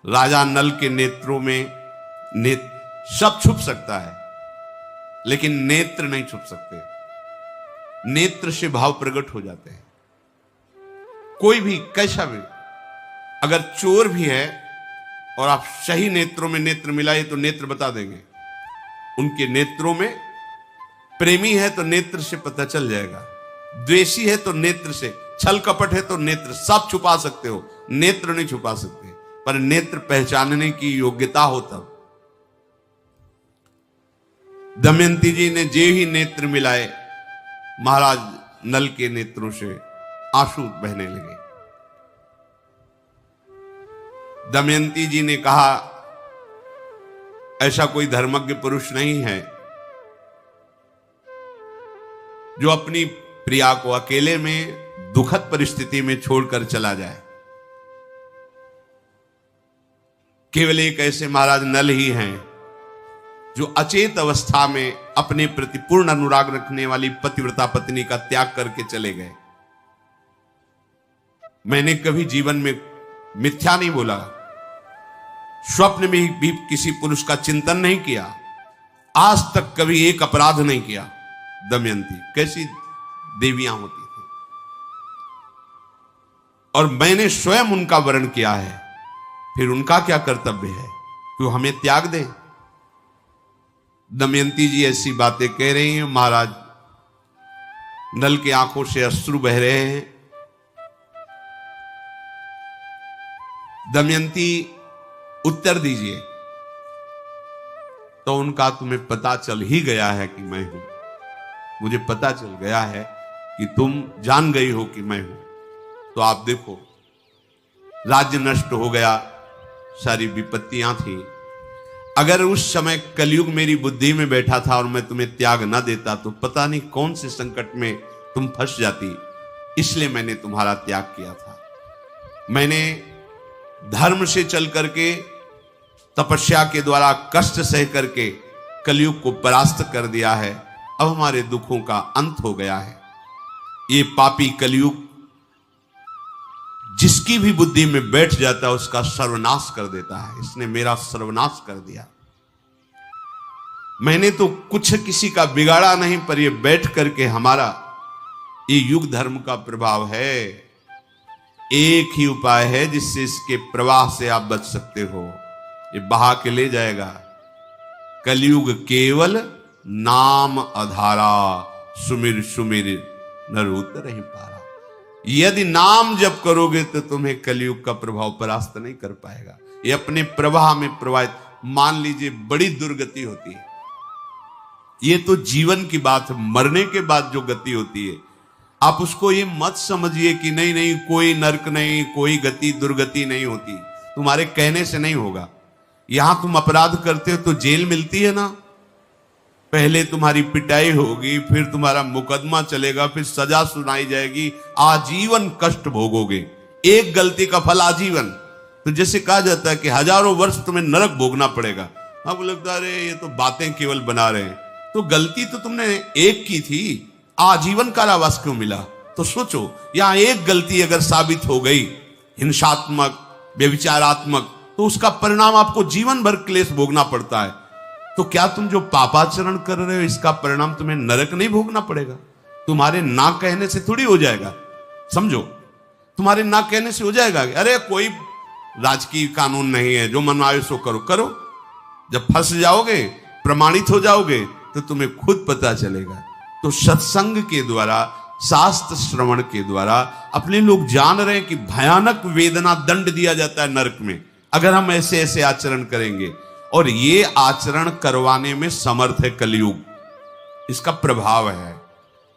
राजा नल के नेत्रों में सब छुप सकता है लेकिन नेत्र नहीं छुप सकते। नेत्र से भाव प्रकट हो जाते हैं। कोई भी कैसा भी, अगर चोर भी है और आप सही नेत्रों में नेत्र मिलाए तो नेत्र बता देंगे। उनके नेत्रों में प्रेमी है तो नेत्र से पता चल जाएगा, द्वेषी है तो नेत्र से, छल कपट है तो नेत्र, सब छुपा सकते हो, नेत्र नहीं छुपा सकते। पर नेत्र पहचानने की योग्यता हो तब। दमयंती जी ने जे ही नेत्र मिलाए, महाराज नल के नेत्रों से आंसू बहने लगे। दमयंती जी ने कहा, ऐसा कोई धर्मज्ञ पुरुष नहीं है जो अपनी प्रिया को अकेले में दुखद परिस्थिति में छोड़कर चला जाए। केवल एक ऐसे महाराज नल ही हैं जो अचेत अवस्था में अपने प्रति पूर्ण अनुराग रखने वाली पतिव्रता पत्नी का त्याग करके चले गए। मैंने कभी जीवन में मिथ्या नहीं बोला, स्वप्न में भी किसी पुरुष का चिंतन नहीं किया, आज तक कभी एक अपराध नहीं किया। दमयंती कैसी देवियां होती थी, और मैंने स्वयं उनका वर्ण किया है। फिर उनका क्या कर्तव्य है कि वो हमें त्याग दे? दमयंती जी ऐसी बातें कह रही हैं, महाराज नल की आंखों से अश्रु बह रहे हैं। दमयंती उत्तर दीजिए। तो उनका, तुम्हें पता चल ही गया है कि मैं हूं, मुझे पता चल गया है कि तुम जान गई हो कि मैं हूं। तो आप देखो, राज्य नष्ट हो गया, सारी विपत्तियां थी। अगर उस समय कलयुग मेरी बुद्धि में बैठा था और मैं तुम्हें त्याग न देता तो पता नहीं कौन से संकट में तुम फंस जाती। इसलिए मैंने तुम्हारा त्याग किया था। मैंने धर्म से चल करके, तपस्या के द्वारा कष्ट सह करके कलयुग को परास्त कर दिया है। अब हमारे दुखों का अंत हो गया है। ये पापी कलयुग जिसकी भी बुद्धि में बैठ जाता है उसका सर्वनाश कर देता है। इसने मेरा सर्वनाश कर दिया। मैंने तो कुछ किसी का बिगाड़ा नहीं, पर ये बैठ करके हमारा ये युग धर्म का प्रभाव है। एक ही उपाय है जिससे इसके प्रवाह से आप बच सकते हो, ये बहा के ले जाएगा। कलयुग केवल नाम आधारा, सुमिर सुमिर नर उतर ही पारा। यदि नाम जप करोगे तो तुम्हें कलयुग का प्रभाव परास्त नहीं कर पाएगा। ये अपने प्रवाह में प्रवाहित, मान लीजिए बड़ी दुर्गति होती है, ये तो जीवन की बात है, मरने के बाद जो गति होती है आप उसको ये मत समझिए कि नहीं नहीं कोई नरक नहीं, कोई गति दुर्गति नहीं होती, तुम्हारे कहने से नहीं होगा। यहां तुम अपराध करते हो तो जेल मिलती है ना, पहले तुम्हारी पिटाई होगी, फिर तुम्हारा मुकदमा चलेगा, फिर सजा सुनाई जाएगी, आजीवन कष्ट भोगोगे। एक गलती का फल आजीवन। तो जैसे कहा जाता है कि हजारों वर्ष तुम्हें नरक भोगना पड़ेगा। अब लगता है ये तो बातें केवल बना रहे हैं। तो गलती तो तुमने एक की थी, आजीवन कारावास क्यों मिला? तो सोचो, यहां एक गलती अगर साबित हो गई हिंसात्मक, व्यभिचारात्मक, तो उसका परिणाम आपको जीवन भर क्लेश भोगना पड़ता है। तो क्या तुम जो पापाचरण कर रहे हो इसका परिणाम तुम्हें नरक नहीं भोगना पड़ेगा? तुम्हारे ना कहने से थोड़ी हो जाएगा, समझो, तुम्हारे ना कहने से हो जाएगा। अरे कोई राजकीय कानून नहीं है, जो मन आए सो करो करो। जब फंस जाओगे, प्रमाणित हो जाओगे, तो तुम्हें खुद पता चलेगा। तो सत्संग के द्वारा शास्त्र श्रवण के द्वारा अपने लोग जान रहे हैं कि भयानक वेदना दंड दिया जाता है नरक में अगर हम ऐसे ऐसे आचरण करेंगे, और ये आचरण करवाने में समर्थ है कलयुग, इसका प्रभाव है।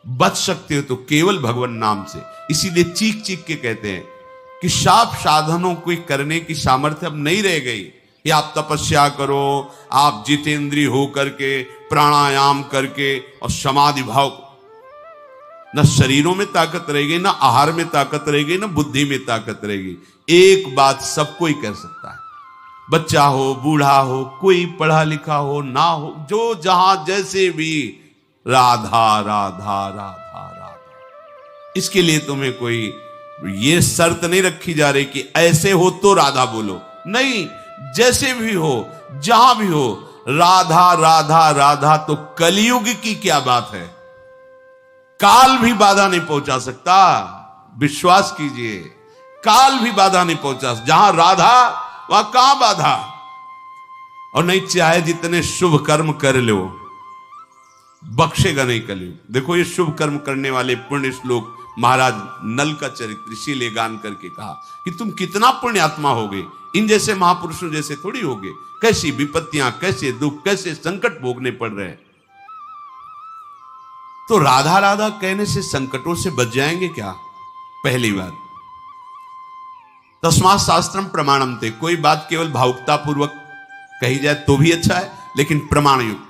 बच सकते हो तो केवल भगवान नाम से। इसीलिए चीख चीख के कहते हैं कि शाप साधनों को करने की सामर्थ्य अब नहीं रह गई। कि आप तपस्या करो, आप जितेंद्रिय हो करके प्राणायाम करके और समाधि भाव, न शरीरों में ताकत रहेगी, न आहार में ताकत रहेगी, न बुद्धि में ताकत रहेगी। एक बात सब कोई कर सकता है, बच्चा हो, बूढ़ा हो, कोई पढ़ा लिखा हो ना हो, जो जहां जैसे भी, राधा राधा राधा राधा। इसके लिए तुम्हें कोई ये शर्त नहीं रखी जा रही कि ऐसे हो तो राधा बोलो, नहीं, जैसे भी हो, जहां भी हो, राधा राधा राधा। तो कलयुग की क्या बात है, काल भी बाधा नहीं पहुंचा सकता, विश्वास कीजिए, काल भी बाधा नहीं पहुंचा। जहां राधा वहां कहां बाधा। और नहीं, चाहे जितने शुभ कर्म कर लो, बख्शेगा नहीं कलयुग। देखो ये शुभ कर्म करने वाले पुण्य श्लोक महाराज नल का चरित्र इसीलिए गान करके कहा कि तुम कितना पुण्य आत्मा होगे, इन जैसे महापुरुषों जैसे थोड़ी होगे। कैसी विपत्तियां, कैसे दुख, कैसे संकट भोगने पड़ रहे हैं। तो राधा राधा कहने से संकटों से बच जाएंगे क्या? पहली बात, तस्मात् शास्त्रम प्रमाणम थे। कोई बात केवल भावुकता पूर्वक कही जाए तो भी अच्छा है, लेकिन प्रमाण युक्त।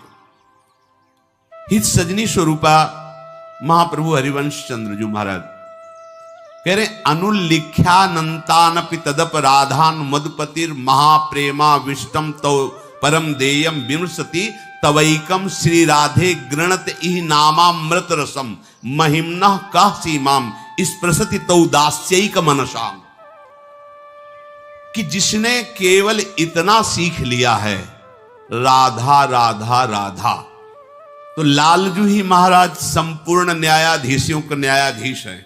हित सजनी स्वरूपा महाप्रभु हरिवंश चंद्र जी महाराज कह रहे, अनुल्लिख्यानंतानपि तदप राधान मधुपतिर महाप्रेमा विष्टम तो परम देयम विमृशति तवैकम श्री राधे गृणत इह नामामृत रसम महिम्नः कः सीमाम स्पृशति तौ दास्यैक मनसाम। कि जिसने केवल इतना सीख लिया है, राधा राधा राधा, तो लालजू ही महाराज संपूर्ण न्यायाधीशों का न्यायाधीश है।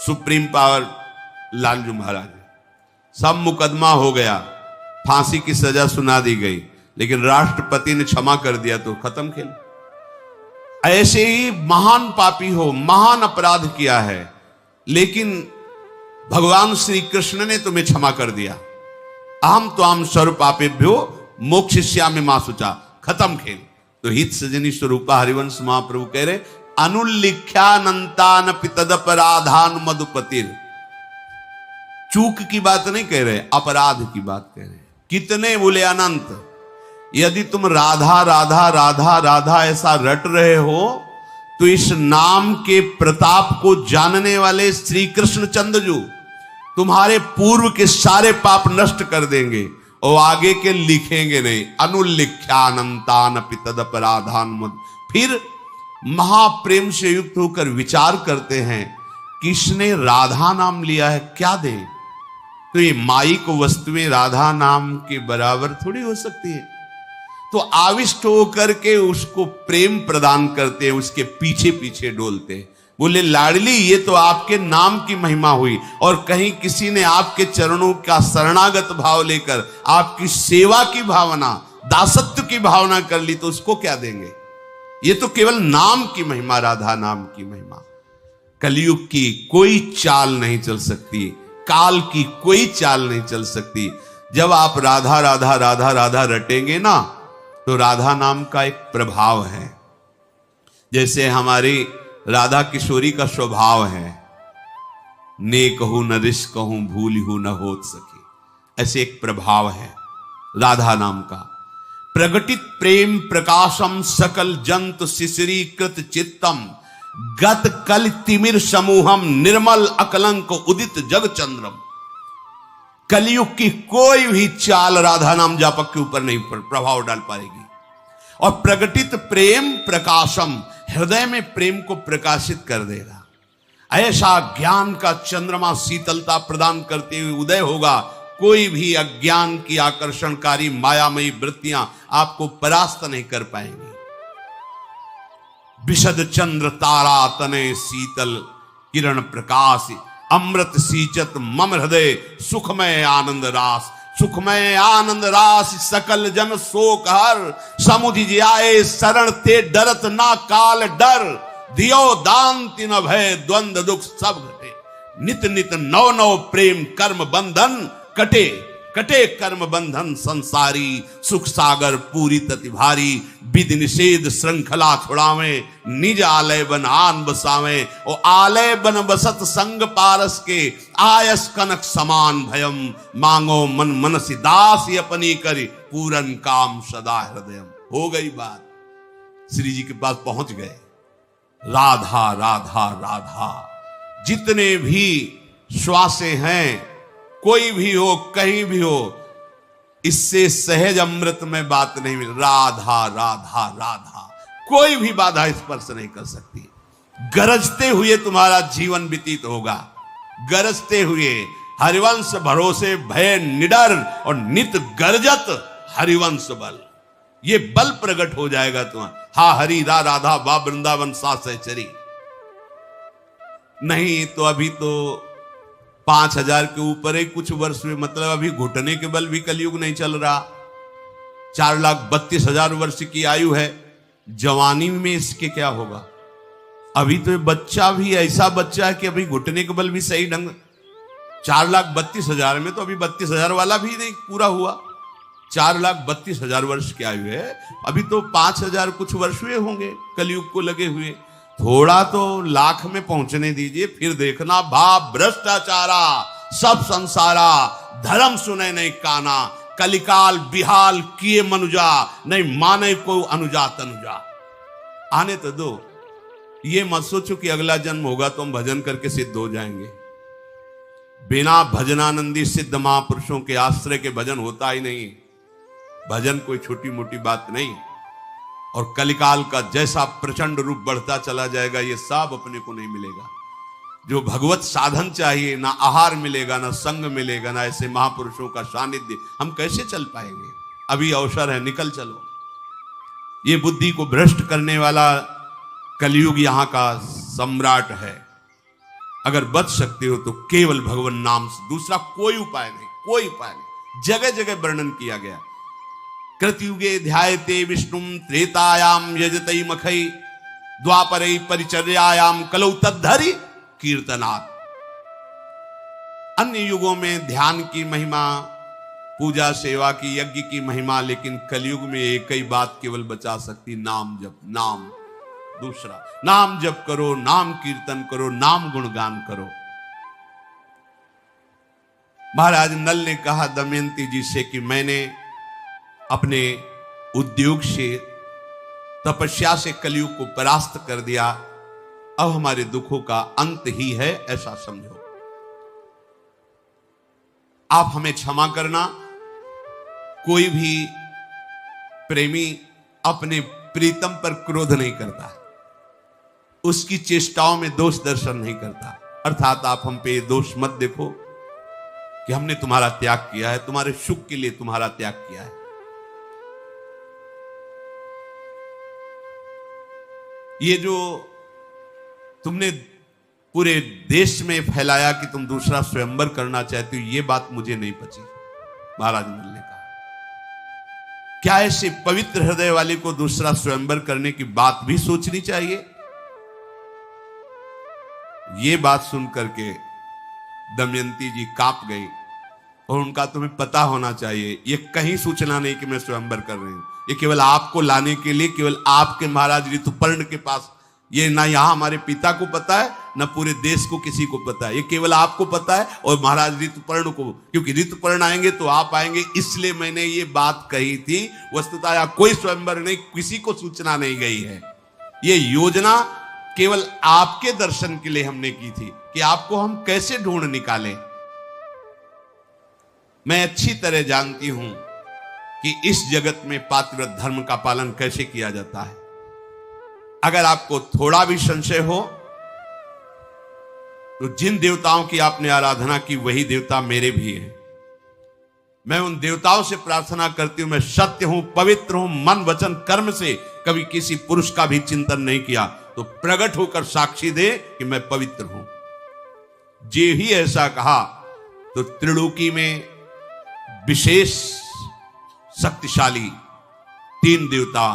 सुप्रीम पावर लालजू महाराज है। सब मुकदमा हो गया, फांसी की सजा सुना दी गई, लेकिन राष्ट्रपति ने क्षमा कर दिया तो खत्म खेल। ऐसे ही महान पापी हो, महान अपराध किया है, लेकिन भगवान श्री कृष्ण ने तुम्हें क्षमा कर दिया। अहम त्वाम सर्व पापेभ्यो मोक्षयिष्यामि मा शुचा, खत्म खेल। तो हित सजनी स्वरूपा हरिवंश महाप्रभु कह रहे, अनुल्लिख्यानंतानपि तदपराधान मधुपतिर। चूक की बात नहीं कह रहे, अपराध की बात कह रहे। कितने बोले? अनंत। यदि तुम राधा राधा राधा राधा ऐसा रट रहे हो, तो इस नाम के प्रताप को जानने वाले श्री कृष्ण चंद्रजू तुम्हारे पूर्व के सारे पाप नष्ट कर देंगे और आगे के लिखेंगे नहीं। अनुल्लिख्यानंतानपि तदपराधान मद। फिर महाप्रेम से युक्त होकर विचार करते हैं, किसने राधा नाम लिया है, क्या दे? तो ये माइक वस्तुएं राधा नाम के बराबर थोड़ी हो सकती है। तो आविष्ट होकर के उसको प्रेम प्रदान करते हैं, उसके पीछे पीछे डोलते हैं। बोले, लाडली ये तो आपके नाम की महिमा हुई, और कहीं किसी ने आपके चरणों का शरणागत भाव लेकर आपकी सेवा की भावना, दासत्व की भावना कर ली, तो उसको क्या देंगे? ये तो केवल नाम की महिमा, राधा नाम की महिमा। कलयुग की कोई चाल नहीं चल सकती, काल की कोई चाल नहीं चल सकती। जब आप राधा राधा राधा राधा रटेंगे ना, तो राधा नाम का एक प्रभाव है। जैसे हमारी राधा किशोरी का स्वभाव है, ने कहूं न रिस कहूं भूल हूं न होत सके, ऐसे एक प्रभाव है राधा नाम का। प्रगटित प्रेम प्रकाशम सकल जंतु शिशिरीकृत चित्तम गत कल तिमिर समूहम निर्मल अकलंक उदित जग चंद्रम। कलयुग की कोई भी चाल राधा नाम जापक के ऊपर नहीं प्रभाव डाल पाएगी। और प्रगटित प्रेम प्रकाशम, हृदय में प्रेम को प्रकाशित कर देगा। ऐसा ज्ञान का चंद्रमा शीतलता प्रदान करते हुए उदय होगा, कोई भी अज्ञान की आकर्षणकारी मायामयी वृत्तियां आपको परास्त नहीं कर पाएंगी। विशद चंद्र तारा तने शीतल किरण प्रकाश अमृत सींचत मम हृदय सुखमय आनंद रास। सुखमय आनंद रास सकल जन शोक हर, समुझ आए शरण ते डरत ना काल डर। दियो दान तिन भय द्वंद्व दुख सब घटे, नित नित नव नव प्रेम कर्म बंधन कटे, कटे कर्म बंधन संसारी, सुख सागर पूरी तति भारी, विधि निषेध श्रृंखला छुड़ावे, निज आलय बन आन बसावे, ओ आलय बन बसत संग पारस के, आयस कनक समान भयम, मांगो मन मनसी दास अपनी करी, पूरन काम सदा हृदयम। हो गई बात, श्री जी के पास पहुंच गए। राधा राधा राधा, जितने भी श्वासें हैं, कोई भी हो कहीं भी हो, इससे सहज अमृत में बात नहीं मिल। राधा राधा राधा, कोई भी बाधा स्पर्श नहीं कर सकती। गरजते हुए तुम्हारा जीवन व्यतीत होगा, गरजते हुए, हरिवंश भरोसे भय निडर और नित गर्जत हरिवंश बल, ये बल प्रकट हो जाएगा तुम्हारा। हा हरि रा राधा बा वृंदावन सा सहचरी। नहीं तो अभी तो 5000 के ऊपर ही कुछ वर्ष में, मतलब अभी घुटने के बल भी कलयुग नहीं चल रहा। 4,32,000 वर्ष की आयु है, जवानी में इसके क्या होगा। अभी तो बच्चा भी ऐसा बच्चा है कि अभी घुटने के बल भी सही ढंग, 4,32,000 में तो अभी 32,000 वाला भी नहीं पूरा हुआ। 4,32,000 वर्ष की आयु है, अभी तो 5,000 कुछ वर्ष हुए होंगे कलयुग को लगे हुए। थोड़ा तो लाख में पहुंचने दीजिए, फिर देखना। भाव भ्रष्टाचारा सब संसारा, धर्म सुने नहीं काना, कलिकाल बिहाल किए मनुजा, नहीं माने को अनुजा तनुजा। आने तो दो, ये मत सोचो कि अगला जन्म होगा तो हम भजन करके सिद्ध हो जाएंगे। बिना भजनानंदी सिद्ध महापुरुषों के आश्रय के भजन होता ही नहीं। भजन कोई छोटी मोटी बात नहीं। और कलिकाल का जैसा प्रचंड रूप बढ़ता चला जाएगा, ये सब अपने को नहीं मिलेगा। जो भगवत साधन चाहिए, ना आहार मिलेगा, ना संग मिलेगा, ना ऐसे महापुरुषों का सानिध्य, हम कैसे चल पाएंगे। अभी अवसर है, निकल चलो। ये बुद्धि को भ्रष्ट करने वाला कलयुग यहां का सम्राट है। अगर बच सकते हो तो केवल भगवान नाम से, दूसरा कोई उपाय नहीं, कोई उपाय नहीं। जगह जगह वर्णन किया गया। कृतयुगे ध्यायते विष्णुम त्रेतायाम यजतई मखई, द्वापरई परिचर्यायाम कलौ तद्धरि कीर्तनात्। अन्य युगों में ध्यान की महिमा, पूजा सेवा की, यज्ञ की महिमा, लेकिन कलयुग में एक ही बात केवल बचा सकती, नाम जप। नाम, दूसरा नाम जप करो, नाम कीर्तन करो, नाम गुणगान करो। महाराज नल ने कहा दमयंती जी से कि मैंने अपने उद्योग से, तपस्या से कलयुग को परास्त कर दिया, अब हमारे दुखों का अंत ही है, ऐसा समझो। आप हमें क्षमा करना। कोई भी प्रेमी अपने प्रीतम पर क्रोध नहीं करता, उसकी चेष्टाओं में दोष दर्शन नहीं करता। अर्थात आप हम पे दोष मत देखो कि हमने तुम्हारा त्याग किया है, तुम्हारे सुख के लिए तुम्हारा त्याग किया है। ये जो तुमने पूरे देश में फैलाया कि तुम दूसरा स्वयंवर करना चाहते हो, ये बात मुझे नहीं पची। महाराज नल ने कहा, क्या ऐसे पवित्र हृदय वाले को दूसरा स्वयंवर करने की बात भी सोचनी चाहिए। ये बात सुनकर के दमयंती जी कांप गई। और उनका तुम्हें पता होना चाहिए, ये कहीं सूचना नहीं कि मैं स्वयंवर कर रही हूं। ये केवल आपको लाने के लिए, केवल आपके महाराज ऋतुपर्ण के पास, ये ना यहां हमारे पिता को पता है, ना पूरे देश को किसी को पता है। ये केवल आपको पता है और महाराज ऋतुपर्ण को, क्योंकि ऋतुपर्ण आएंगे तो आप आएंगे, इसलिए मैंने ये बात कही थी। वस्तुतः यहाँ कोई स्वयंवर नहीं, किसी को सूचना नहीं गई है। ये योजना केवल आपके दर्शन के लिए हमने की थी कि आपको हम कैसे ढूंढ निकालें। मैं अच्छी तरह जानती हूं कि इस जगत में पातिव्रत धर्म का पालन कैसे किया जाता है। अगर आपको थोड़ा भी संशय हो तो जिन देवताओं की आपने आराधना की, वही देवता मेरे भी हैं। मैं उन देवताओं से प्रार्थना करती हूं, मैं सत्य हूं, पवित्र हूं, मन वचन कर्म से कभी किसी पुरुष का भी चिंतन नहीं किया, तो प्रकट होकर साक्षी दे कि मैं पवित्र हूं। जे ही ऐसा कहा तो त्रिलोकी में विशेष शक्तिशाली 3 देवता,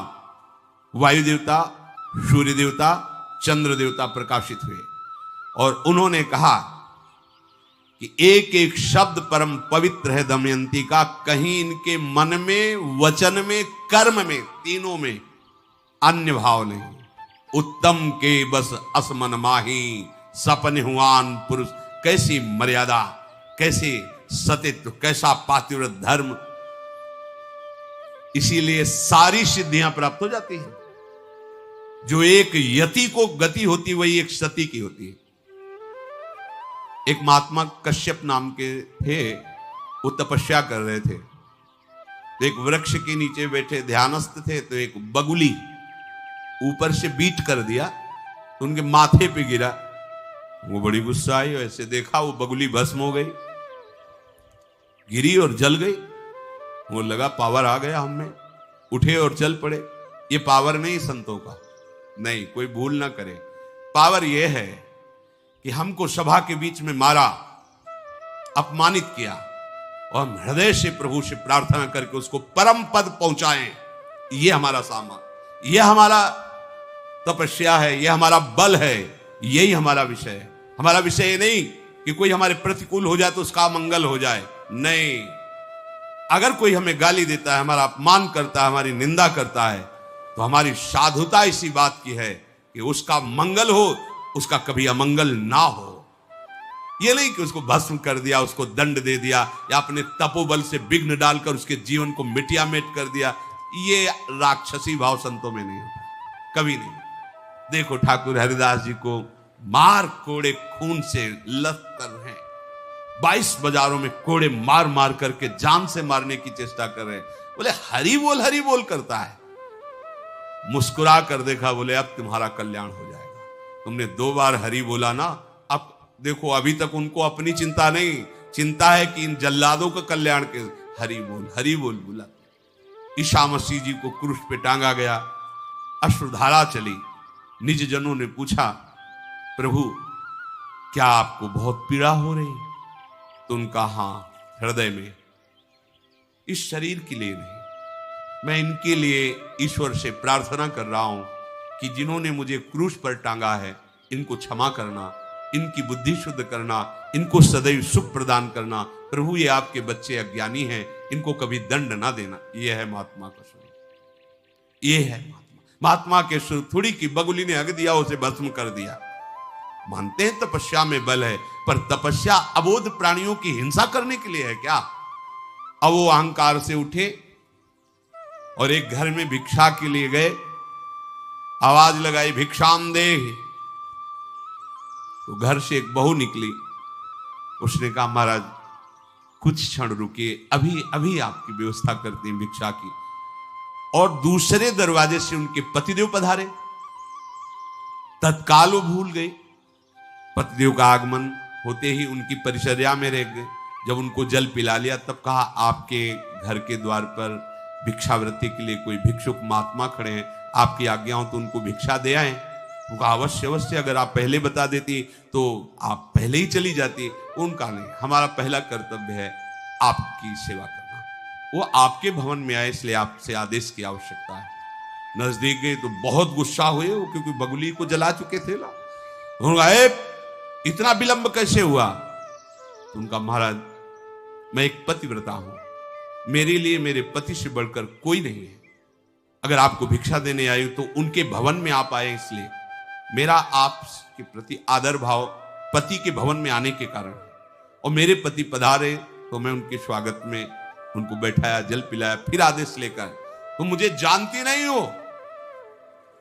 वायु देवता, सूर्य देवता चंद्र देवता प्रकाशित हुए और उन्होंने कहा कि एक एक शब्द परम पवित्र है दमयंती का, कहीं इनके मन में, वचन में, कर्म में, तीनों में अन्य भाव नहीं। उत्तम के बस असमन माही, सपन हुआन पुरुष। कैसी मर्यादा, कैसे सतित्व, कैसा पातिव्रत धर्म। इसीलिए सारी सिद्धियां प्राप्त हो जाती हैं। जो एक यति को गति होती वही एक सती की होती है। एक महात्मा कश्यप नाम के थे, वो तपस्या कर रहे थे। तो एक वृक्ष के नीचे बैठे ध्यानस्थ थे, तो एक बगुली ऊपर से बीट कर दिया, तो उनके माथे पे गिरा। वो बड़ी गुस्सा आई, ऐसे देखा वो बगुली भस्म हो गई, गिरी और जल गई। वो लगा पावर आ गया हमें, उठे और चल पड़े। ये पावर नहीं संतों का, नहीं, कोई भूल ना करे। पावर ये है कि हमको सभा के बीच में मारा, अपमानित किया, और हम हृदय से प्रभु से प्रार्थना करके उसको परम पद पहुंचाएं। ये हमारा सामा, ये हमारा तपस्या है, ये हमारा बल है, यही हमारा विषय है। हमारा विषय ये नहीं कि कोई हमारे प्रतिकूल हो जाए तो उसका मंगल हो जाए, नहीं। अगर कोई हमें गाली देता है, हमारा अपमान करता है, हमारी निंदा करता है, तो हमारी साधुता इसी बात की है कि उसका मंगल हो, उसका कभी अमंगल ना हो। ये नहीं कि उसको भस्म कर दिया, उसको दंड दे दिया, या अपने तपोबल से विघ्न डालकर उसके जीवन को मिटिया मेट कर दिया। ये राक्षसी भाव संतों में नहीं होता, कभी नहीं। देखो ठाकुर हरिदास जी को मार कोड़े खून से लथपथ हैं, 22 बाजारों में कोड़े मार मार करके जान से मारने की चेष्टा कर रहे हैं। बोले हरि बोल करता है। मुस्कुरा कर देखा, बोले अब तुम्हारा कल्याण हो जाएगा। तुमने 2 बार हरि बोला ना, अब देखो अभी तक उनको अपनी चिंता नहीं, चिंता है कि इन जल्लादों का कल्याण के। हरि बोल बोला। ईसा मसीह जी को क्रूस पे टांगा गया, अश्रुधारा चली। निज जनों ने पूछा, प्रभु क्या आपको बहुत पीड़ा हो रही? तो उनका हाँ, हृदय में। इस शरीर के लिए नहीं, मैं इनके लिए ईश्वर से प्रार्थना कर रहा हूं कि जिन्होंने मुझे क्रूस पर टांगा है, इनको क्षमा करना, इनकी बुद्धि शुद्ध करना, इनको सदैव सुख प्रदान करना। प्रभु ये आपके बच्चे अज्ञानी हैं, इनको कभी दंड ना देना। यह है महात्मा का स्वरूप, ये है महात्मा के स्वरूप। थोड़ी की बगुली ने हग दिया, उसे भस्म कर दिया। मानते हैं तपस्या में बल है, पर तपस्या अबोध प्राणियों की हिंसा करने के लिए है क्या? अब वो अहंकार से उठे और एक घर में भिक्षा के लिए गए, आवाज लगाई भिक्षाम दे। तो घर से एक बहू निकली, उसने कहा महाराज कुछ क्षण रुकिए, अभी अभी आपकी व्यवस्था करते हैं भिक्षा की। और दूसरे दरवाजे से उनके पतिदेव पधारे, तत्काल वो भूल गए। पतिदेव का आगमन होते ही उनकी परिचर्या में रह गए। जब उनको जल पिला लिया, तब कहा आपके घर के द्वार पर भिक्षावृत्ति के लिए कोई भिक्षुक महात्मा खड़े हैं, आपकी आज्ञा हो तो उनको भिक्षा दे आए। उनका अवश्य अवश्य, अगर आप पहले बता देती तो आप पहले ही चली जाती। उनका नहीं, हमारा पहला कर्तव्य है आपकी सेवा करना। वो आपके भवन में आए, इसलिए आपसे आदेश की आवश्यकता है। नजदीक गए तो बहुत गुस्सा हुए वो, क्योंकि बगुली को जला चुके थे ना। उन्होंने इतना विलंब कैसे हुआ? तो उनका महाराज मैं एक पतिव्रता हूं, मेरे लिए मेरे पति से बढ़कर कोई नहीं है। अगर आपको भिक्षा देने आई तो उनके भवन में आप आए, इसलिए मेरा आपके प्रति आदर भाव पति के भवन में आने के कारण, और मेरे पति पधारे तो मैं उनके स्वागत में उनको बैठाया, जल पिलाया, फिर आदेश लेकर। तो मुझे जानती नहीं हो?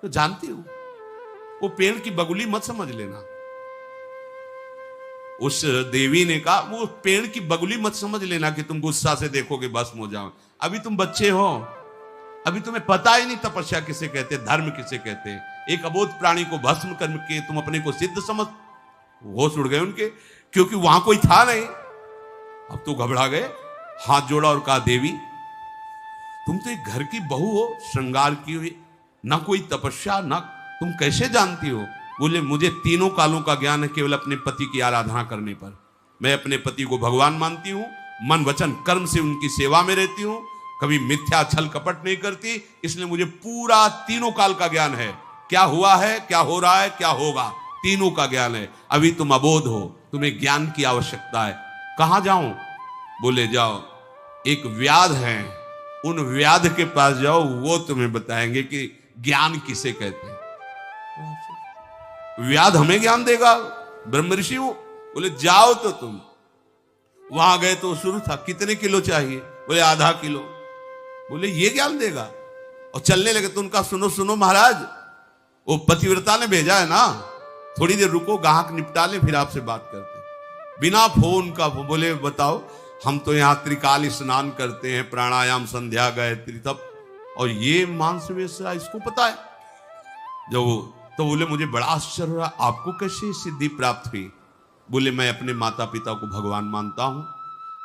तो जानती हूं, वो पेड़ की बगुली मत समझ लेना। उस देवी ने कहा वो पेड़ की बगुली मत समझ लेना कि तुम गुस्सा से देखोगे भस्म हो जाओ। अभी तुम बच्चे हो, अभी तुम्हें पता ही नहीं तपस्या किसे कहते, धर्म किसे कहते। एक अबोध प्राणी को भस्म करके तुम अपने को सिद्ध समझ। होश उड़ गए उनके, क्योंकि वहां कोई था नहीं। अब तो घबरा गए, हाथ जोड़ा और कहा देवी तुम तो एक घर की बहू हो, श्रृंगार की हुई, ना कोई तपस्या, ना तुम कैसे जानती हो? बोले मुझे तीनों कालों का ज्ञान है, केवल अपने पति की आराधना करने पर। मैं अपने पति को भगवान मानती हूं, मन वचन कर्म से उनकी सेवा में रहती हूं, कभी मिथ्या छल कपट नहीं करती, इसलिए मुझे पूरा तीनों काल का ज्ञान है। क्या हुआ है, क्या हो रहा है, क्या होगा, तीनों का ज्ञान है। अभी तुम अबोध हो, तुम्हें ज्ञान की आवश्यकता है। कहां जाऊं? बोले जाओ, एक व्याध है, उन व्याध के पास जाओ, वो तुम्हें बताएंगे कि ज्ञान किसे कहते हैं। व्याध हमें ज्ञान देगा? ब्रह्म ऋषि वो। बोले जाओ तो तुम। वहां गए तो शुरू था, कितने किलो चाहिए? बोले आधा किलो। बोले ये ज्ञान देगा? और चलने लगे तो उनका सुनो सुनो महाराज, वो पतिव्रता ने भेजा है ना, थोड़ी देर रुको, ग्राहक निपटा ले, फिर आपसे बात करते हैं। बिना फोन का। बोले बताओ, हम तो यहाँ त्रिकाल स्नान करते हैं, प्राणायाम, संध्या, गायत्री, तब, और ये मांस वेश्या इसको पता है? जब तो बोले मुझे बड़ा आश्चर्य हो रहा, आपको कैसे सिद्धि प्राप्त हुई? बोले मैं अपने माता पिता को भगवान मानता हूं,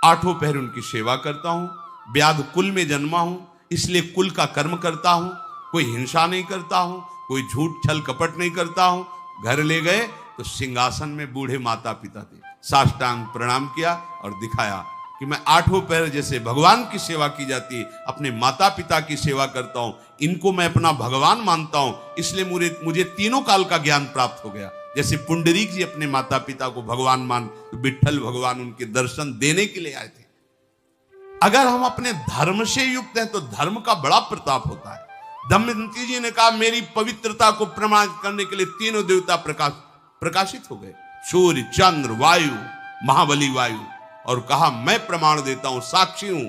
आठों पहर उनकी सेवा करता हूं, व्याध कुल में जन्मा हूं, इसलिए कुल का कर्म करता हूं, कोई हिंसा नहीं करता हूं, कोई झूठ छल कपट नहीं करता हूं। घर ले गए तो सिंहासन में बूढ़े माता पिता थे, साष्टांग प्रणाम किया और दिखाया कि मैं आठों पैर जैसे भगवान की सेवा की जाती है, अपने माता पिता की सेवा करता हूं, इनको मैं अपना भगवान मानता हूं, इसलिए मुझे तीनों काल का ज्ञान प्राप्त हो गया। जैसे पुंडरीक जी अपने माता पिता को भगवान मान, तो विट्ठल भगवान उनके दर्शन देने के लिए आए थे। अगर हम अपने धर्म से युक्त हैं तो धर्म का बड़ा प्रताप होता है। दमयंती जी ने कहा मेरी पवित्रता को प्रमाणित करने के लिए तीनों देवता प्रकाशित हो गए, सूर्य, चंद्र, वायु, महाबली वायु, और कहा मैं प्रमाण देता हूं, साक्षी हूं।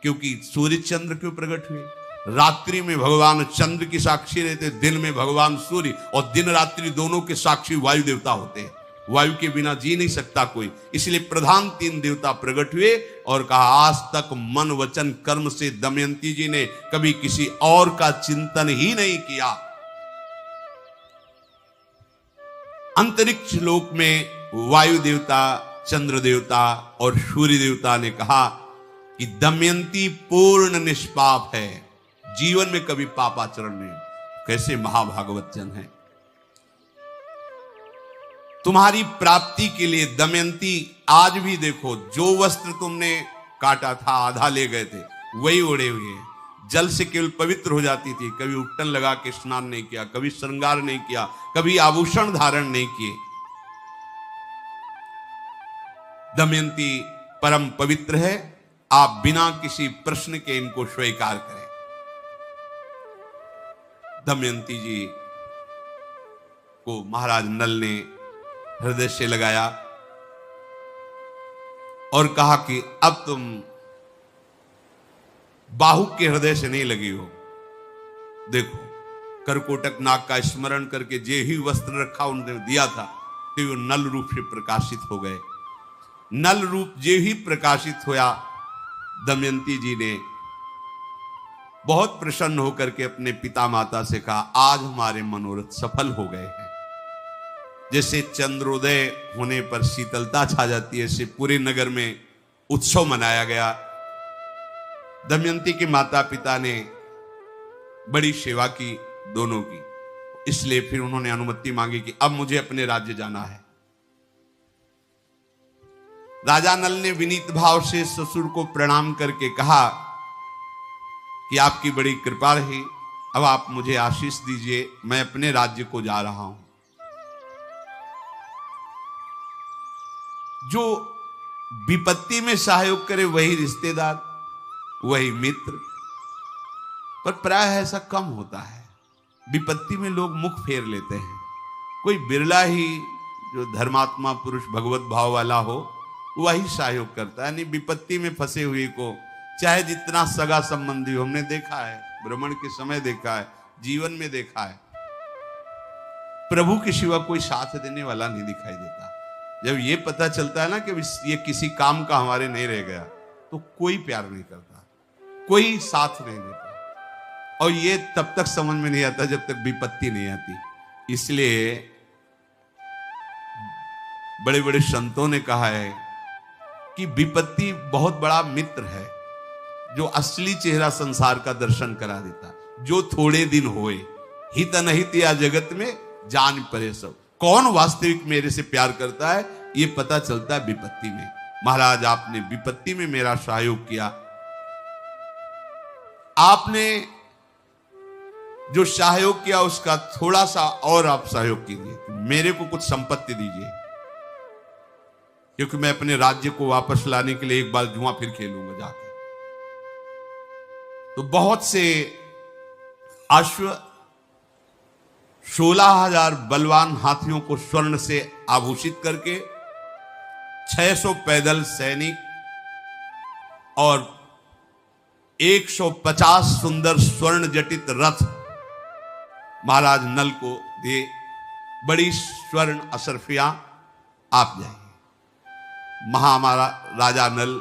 क्योंकि सूर्य चंद्र क्यों प्रकट हुए? रात्रि में भगवान चंद्र की साक्षी रहते, दिन में भगवान सूर्य, और दिन रात्रि दोनों के साक्षी वायु देवता होते हैं। वायु के बिना जी नहीं सकता कोई, इसलिए प्रधान तीन देवता प्रकट हुए और कहा आज तक मन वचन कर्म से दमयंती जी ने कभी किसी और का चिंतन ही नहीं किया। अंतरिक्ष लोक में वायु देवता, चंद्र देवता और सूर्य देवता ने कहा कि दमयंती पूर्ण निष्पाप है, जीवन में कभी पापाचरण नहीं। कैसे महाभागवत जन है। तुम्हारी प्राप्ति के लिए दमयंती आज भी देखो, जो वस्त्र तुमने काटा था आधा ले गए थे वही ओढ़े हुए हैं। जल से केवल पवित्र हो जाती थी, कभी उपटन लगा के स्नान नहीं किया, कभी श्रृंगार नहीं किया, कभी आभूषण धारण नहीं किए। दमयंती परम पवित्र है, आप बिना किसी प्रश्न के इनको स्वीकार करें। दमयंती जी को महाराज नल ने हृदय से लगाया और कहा कि अब तुम बाहु के हृदय से नहीं लगी हो। देखो, करकोटक नाग का स्मरण करके जे ही वस्त्र रखा उन्होंने दिया था, तो वो नल रूप से प्रकाशित हो गए। नल रूप जे ही प्रकाशित होया, दमयंती जी ने बहुत प्रसन्न होकर के अपने पिता माता से कहा आज हमारे मनोरथ सफल हो गए हैं। जैसे चंद्रोदय होने पर शीतलता छा जाती है, ऐसे पूरे नगर में उत्सव मनाया गया। दमयंती के माता पिता ने बड़ी सेवा की दोनों की, इसलिए फिर उन्होंने अनुमति मांगी कि अब मुझे अपने राज्य जाना है। राजा नल ने विनीत भाव से ससुर को प्रणाम करके कहा कि आपकी बड़ी कृपा रही, अब आप मुझे आशीष दीजिए, मैं अपने राज्य को जा रहा हूं। जो विपत्ति में सहयोग करे वही रिश्तेदार, वही मित्र, पर प्राय ऐसा कम होता है। विपत्ति में लोग मुख फेर लेते हैं। कोई बिरला ही जो धर्मात्मा पुरुष भगवत भाव वाला हो वही सहयोग करता है। नहीं, विपत्ति में फंसे हुए को चाहे जितना सगा संबंधी हो, हमने देखा है, भ्रमण के समय देखा है, जीवन में देखा है, प्रभु के सिवा कोई साथ देने वाला नहीं दिखाई देता। जब ये पता चलता है ना कि ये किसी काम का हमारे नहीं रह गया, तो कोई प्यार नहीं करता, कोई साथ नहीं देता। और ये तब तक समझ में नहीं आता जब तक विपत्ति नहीं आती। इसलिए बड़े बड़े संतों ने कहा है कि विपत्ति बहुत बड़ा मित्र है, जो असली चेहरा संसार का दर्शन करा देता। जो थोड़े दिन होए हित अनहित या जगत में जान परे सब। कौन वास्तविक मेरे से प्यार करता है ये पता चलता है विपत्ति में। महाराज आपने विपत्ति में मेरा सहयोग किया, आपने जो सहयोग किया उसका थोड़ा सा और आप सहयोग कीजिए, मेरे को कुछ संपत्ति दीजिए, क्योंकि मैं अपने राज्य को वापस लाने के लिए एक बार जुआ फिर खेलूंगा जाके। तो बहुत से अश्व, 16,000 बलवान हाथियों को स्वर्ण से आभूषित करके, 600 पैदल सैनिक और 150 सुंदर स्वर्ण जटित रथ महाराज नल को दे, बड़ी स्वर्ण अशरफियां आप जाइए। हमारा राजा नल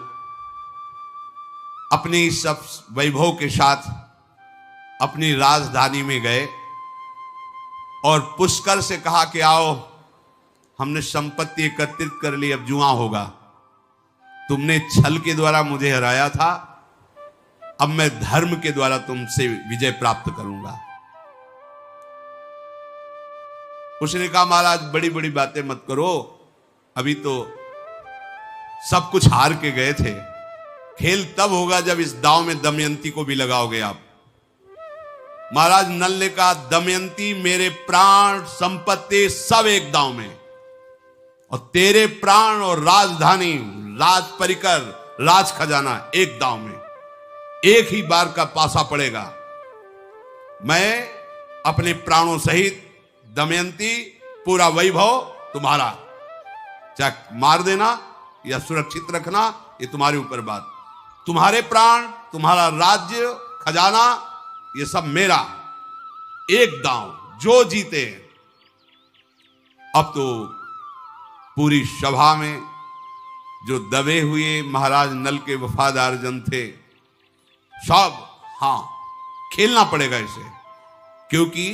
अपनी सब वैभव के साथ अपनी राजधानी में गए और पुष्कर से कहा कि आओ, हमने संपत्ति एकत्रित कर ली, अब जुआ होगा। तुमने छल के द्वारा मुझे हराया था, अब मैं धर्म के द्वारा तुमसे विजय प्राप्त करूंगा। उसने कहा महाराज बड़ी बड़ी बातें मत करो, अभी तो सब कुछ हार के गए थे, खेल तब होगा जब इस दांव में दमयंती को भी लगाओगे आप। महाराज नल ने कहा दमयंती मेरे प्राण संपत्ति सब एक दांव में, और तेरे प्राण और राजधानी, राज परिकर, राज खजाना एक दांव में, एक ही बार का पासा पड़ेगा। मैं अपने प्राणों सहित दमयंती, पूरा वैभव तुम्हारा, चाहे मार देना या सुरक्षित रखना ये तुम्हारे ऊपर बात। तुम्हारे प्राण, तुम्हारा राज्य, खजाना, ये सब मेरा, एक दांव, जो जीते। अब तो पूरी सभा में जो दबे हुए महाराज नल के वफादार जन थे, सब हां खेलना पड़ेगा इसे, क्योंकि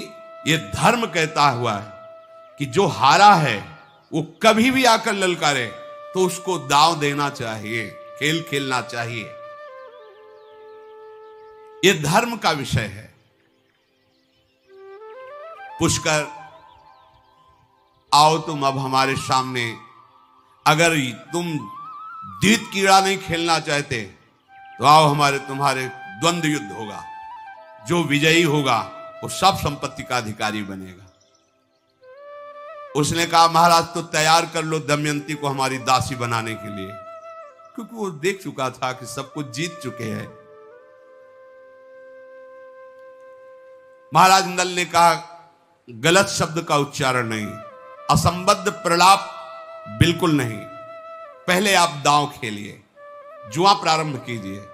ये धर्म कहता हुआ है कि जो हारा है वो कभी भी आकर ललकारे तो उसको दांव देना चाहिए, खेल खेलना चाहिए। ये धर्म का विषय है। पुष्कर आओ तुम अब हमारे सामने, अगर तुम द्वित कीड़ा नहीं खेलना चाहते तो आओ, हमारे तुम्हारे द्वंद्व युद्ध होगा, जो विजयी होगा वो सब संपत्ति का अधिकारी बनेगा। उसने कहा महाराज तो तैयार कर लो दमयंती को हमारी दासी बनाने के लिए, क्योंकि वो देख चुका था कि सब कुछ जीत चुके हैं। महाराज नल ने कहा गलत शब्द का उच्चारण नहीं, असंबद्ध प्रलाप बिल्कुल नहीं, पहले आप दांव खेलिए, जुआ प्रारंभ कीजिए।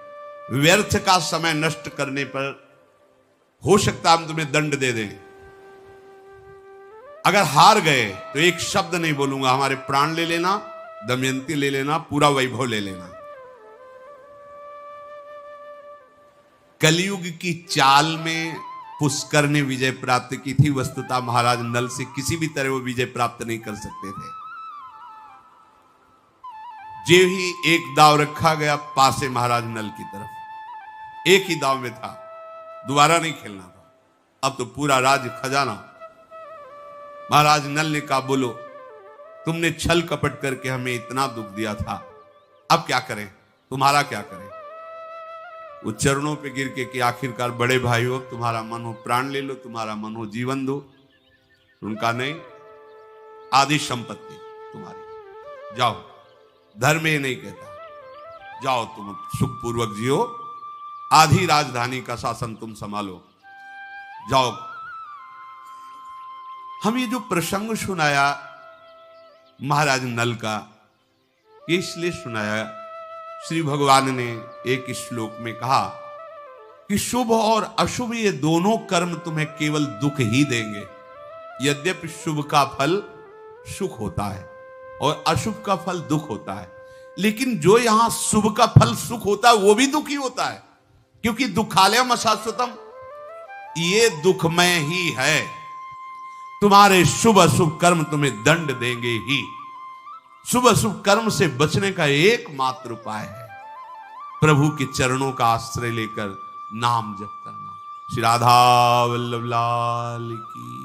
व्यर्थ का समय नष्ट करने पर हो सकता हम तुम्हें दंड दे दें। अगर हार गए तो एक शब्द नहीं बोलूंगा, हमारे प्राण ले लेना, दमयंती ले लेना, पूरा वैभव ले लेना। कलयुग की चाल में पुष्कर ने विजय प्राप्त की थी, वस्तुतः महाराज नल से किसी भी तरह वो विजय प्राप्त नहीं कर सकते थे। जे ही एक दाव रखा गया पासे महाराज नल की तरफ, एक ही दाव में था, दोबारा नहीं खेलना था। अब तो पूरा राज्य खजाना। महाराज नल ने कहा बोलो, तुमने छल कपट करके हमें इतना दुख दिया था, अब क्या करें, तुम्हारा क्या करें। वो चरणों पे गिर के कि आखिरकार बड़े भाई हो, तुम्हारा मन हो प्राण ले लो, तुम्हारा मन हो जीवन दो। उनका नहीं, आधी संपत्ति तुम्हारी, जाओ, धर्म ये नहीं कहता, जाओ तुम सुखपूर्वक जियो, आधी राजधानी का शासन तुम संभालो, जाओ। हम ये जो प्रसंग सुनाया महाराज नल का, ये इसलिए सुनाया, श्री भगवान ने एक श्लोक में कहा कि शुभ और अशुभ ये दोनों कर्म तुम्हें केवल दुख ही देंगे। यद्यपि शुभ का फल सुख होता है और अशुभ का फल दुख होता है, लेकिन जो यहां शुभ का फल सुख होता है वो भी दुख ही होता है, क्योंकि दुखालयम अशाश्वतम, ये दुखमय ही है। तुम्हारे शुभ अशुभ कर्म तुम्हें दंड देंगे ही। शुभ अशुभ कर्म से बचने का एकमात्र उपाय है प्रभु के चरणों का आश्रय लेकर नाम जप करना। श्री राधा वल्लभ लाल की।